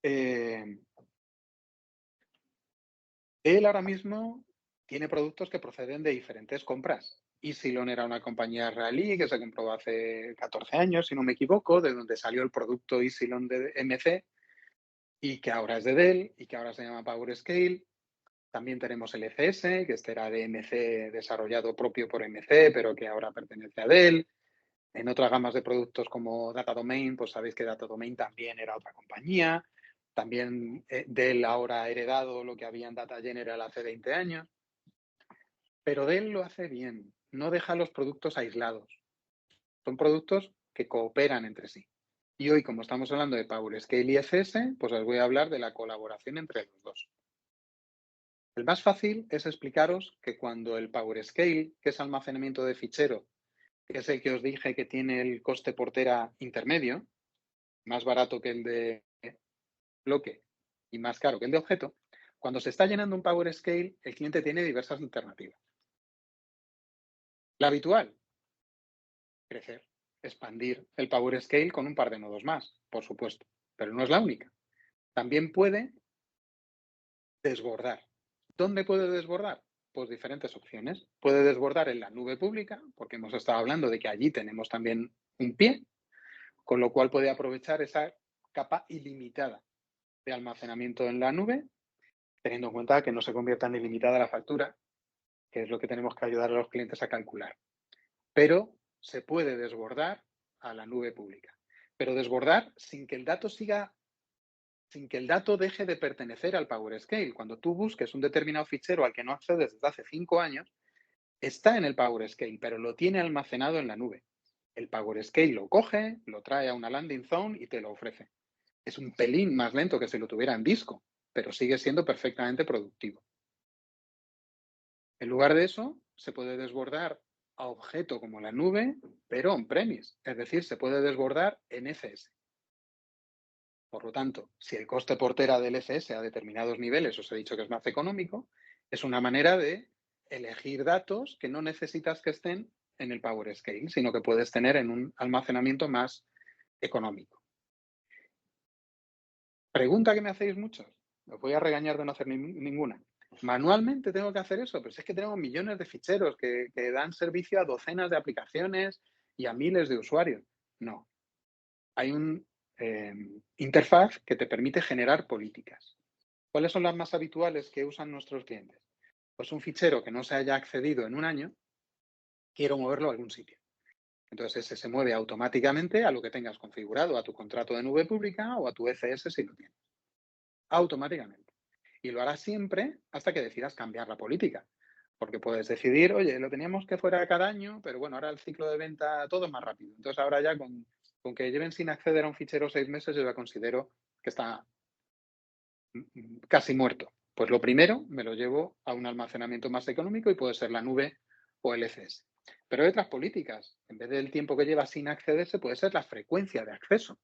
Él ahora mismo tiene productos que proceden de diferentes compras. Isilon era una compañía israelí que se compró hace 14 años, si no me equivoco, de donde salió el producto Isilon de MC y que ahora es de Dell y que ahora se llama PowerScale. También tenemos el ECS, que este era de MC, desarrollado propio por MC, pero que ahora pertenece a Dell. En otras gamas de productos como Data Domain, pues sabéis que Data Domain también era otra compañía. También Dell ahora ha heredado lo que había en Data General hace 20 años. Pero Dell lo hace bien, no deja los productos aislados. Son productos que cooperan entre sí. Y hoy, como estamos hablando de PowerScale y ECS, pues os voy a hablar de la colaboración entre los dos. El más fácil es explicaros que cuando el PowerScale, que es almacenamiento de fichero, que es el que os dije que tiene el coste por tera intermedio, más barato que el de bloque y más caro que el de objeto, cuando se está llenando un PowerScale, el cliente tiene diversas alternativas. La habitual, crecer, expandir el PowerScale con un par de nodos más, por supuesto, pero no es la única. También puede desbordar. ¿Dónde puede desbordar? Pues diferentes opciones. Puede desbordar en la nube pública, porque hemos estado hablando de que allí tenemos también un pie, con lo cual puede aprovechar esa capa ilimitada de almacenamiento en la nube, teniendo en cuenta que no se convierta en ilimitada la factura, que es lo que tenemos que ayudar a los clientes a calcular. Pero se puede desbordar a la nube pública. Pero desbordar sin que el dato deje de pertenecer al PowerScale. Cuando tú busques un determinado fichero al que no accedes desde hace 5 años, está en el PowerScale, pero lo tiene almacenado en la nube. El PowerScale lo coge, lo trae a una landing zone y te lo ofrece. Es un pelín más lento que si lo tuviera en disco, pero sigue siendo perfectamente productivo. En lugar de eso, se puede desbordar a objeto como la nube, pero on-premise, es decir, se puede desbordar en ECS. Por lo tanto, si el coste por tera del ECS a determinados niveles os he dicho que es más económico, es una manera de elegir datos que no necesitas que estén en el PowerScale, sino que puedes tener en un almacenamiento más económico. Pregunta que me hacéis muchos. Os voy a regañar de no hacer ninguna. Manualmente tengo que hacer eso, pero es que tenemos millones de ficheros que dan servicio a docenas de aplicaciones y a miles de usuarios. No. Hay un interfaz que te permite generar políticas. ¿Cuáles son las más habituales que usan nuestros clientes? Pues un fichero que no se haya accedido en un año, quiero moverlo a algún sitio. Entonces ese se mueve automáticamente a lo que tengas configurado, a tu contrato de nube pública o a tu ECS si lo tienes. Automáticamente. Y lo harás siempre hasta que decidas cambiar la política. Porque puedes decidir, oye, lo teníamos que fuera cada año, pero bueno, ahora el ciclo de venta todo es más rápido. Entonces ahora ya con que lleven sin acceder a un fichero 6 meses, yo ya considero que está casi muerto. Pues lo primero me lo llevo a un almacenamiento más económico y puede ser la nube o el ECS. Pero hay otras políticas. En vez del tiempo que lleva sin accederse, puede ser la frecuencia de acceso.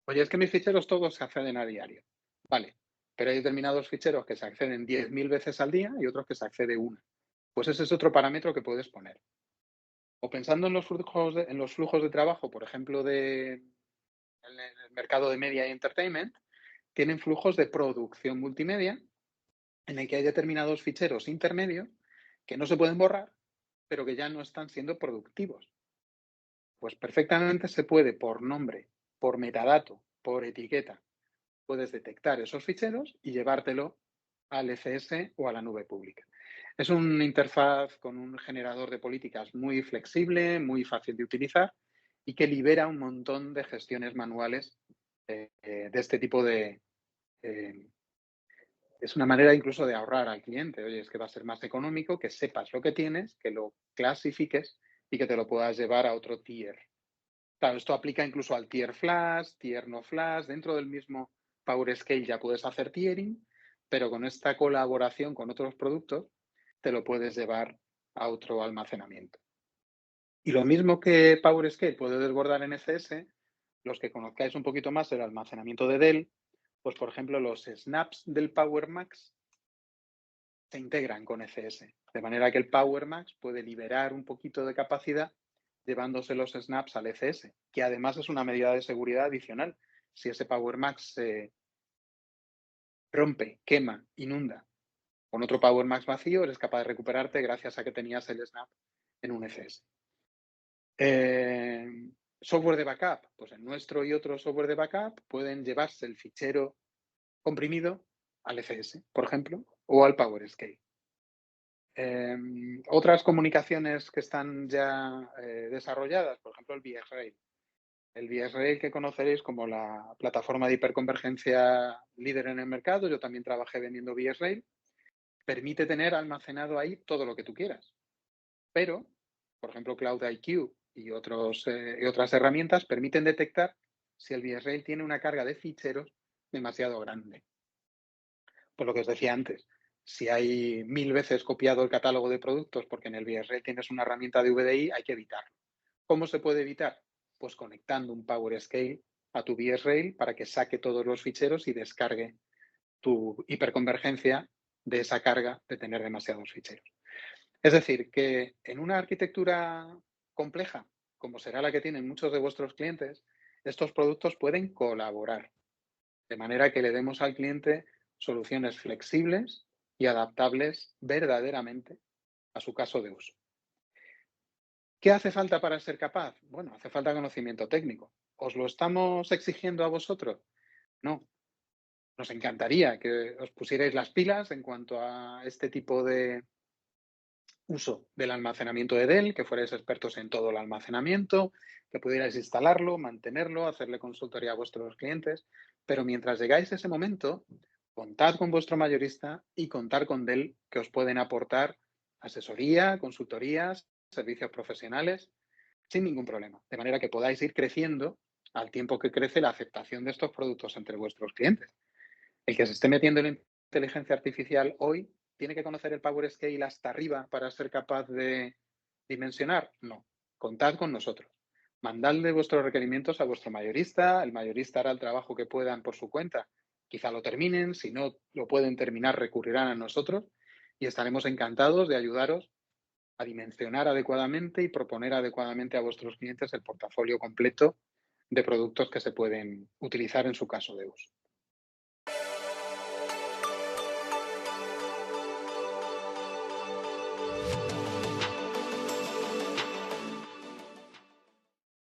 Oye, es que mis ficheros todos se acceden a diario. Vale, pero hay determinados ficheros que se acceden 10.000 veces al día y otros que se accede una. Pues ese es otro parámetro que puedes poner. O pensando en los flujos de trabajo, por ejemplo, en el mercado de media y entertainment, tienen flujos de producción multimedia en el que hay determinados ficheros intermedios que no se pueden borrar, pero que ya no están siendo productivos. Pues perfectamente se puede por nombre, por metadato, por etiqueta, puedes detectar esos ficheros y llevártelo al ECS o a la nube pública. Es una interfaz con un generador de políticas muy flexible, muy fácil de utilizar y que libera un montón de gestiones manuales de este tipo de... es una manera incluso de ahorrar al cliente. Oye, es que va a ser más económico que sepas lo que tienes, que lo clasifiques y que te lo puedas llevar a otro tier. Claro, esto aplica incluso al tier flash, tier no flash. Dentro del mismo PowerScale ya puedes hacer tiering, pero con esta colaboración con otros productos te lo puedes llevar a otro almacenamiento. Y lo mismo que PowerScale puede desbordar en ECS, Los que conozcáis un poquito más el almacenamiento de Dell, pues por ejemplo los snaps del PowerMax se integran con ECS, de manera que el PowerMax puede liberar un poquito de capacidad llevándose los snaps al ECS, que además es una medida de seguridad adicional. Si ese PowerMax se rompe, quema, inunda con otro PowerMax vacío, eres capaz de recuperarte gracias a que tenías el snap en un ECS. Software de backup, pues el nuestro y otro software de backup pueden llevarse el fichero comprimido al ECS, por ejemplo, o al PowerScale. Otras comunicaciones que están ya desarrolladas, por ejemplo, el VxRail. El VxRail que conoceréis como la plataforma de hiperconvergencia líder en el mercado, yo también trabajé vendiendo VxRail, permite tener almacenado ahí todo lo que tú quieras. Pero, por ejemplo, CloudIQ y otras herramientas permiten detectar si el VxRail tiene una carga de ficheros demasiado grande. Por lo que os decía antes, si hay 1000 veces copiado el catálogo de productos porque en el VxRail tienes una herramienta de VDI, hay que evitarlo. ¿Cómo se puede evitar? Pues conectando un PowerScale a tu VxRail para que saque todos los ficheros y descargue tu hiperconvergencia de esa carga de tener demasiados ficheros. Es decir, que en una arquitectura compleja, como será la que tienen muchos de vuestros clientes, estos productos pueden colaborar, de manera que le demos al cliente soluciones flexibles y adaptables verdaderamente a su caso de uso. ¿Qué hace falta para ser capaz? Bueno, hace falta conocimiento técnico. ¿Os lo estamos exigiendo a vosotros? No. Nos encantaría que os pusierais las pilas en cuanto a este tipo de uso del almacenamiento de Dell, que fuerais expertos en todo el almacenamiento, que pudierais instalarlo, mantenerlo, hacerle consultoría a vuestros clientes. Pero mientras llegáis a ese momento, contad con vuestro mayorista y contad con Dell, que os pueden aportar asesoría, consultorías, servicios profesionales, sin ningún problema. De manera que podáis ir creciendo al tiempo que crece la aceptación de estos productos entre vuestros clientes. El que se esté metiendo en inteligencia artificial hoy tiene que conocer el PowerScale hasta arriba para ser capaz de dimensionar. No, contad con nosotros. Mandadle vuestros requerimientos a vuestro mayorista. El mayorista hará el trabajo que puedan por su cuenta. Quizá lo terminen. Si no lo pueden terminar, recurrirán a nosotros y estaremos encantados de ayudaros a dimensionar adecuadamente y proponer adecuadamente a vuestros clientes el portafolio completo de productos que se pueden utilizar en su caso de uso.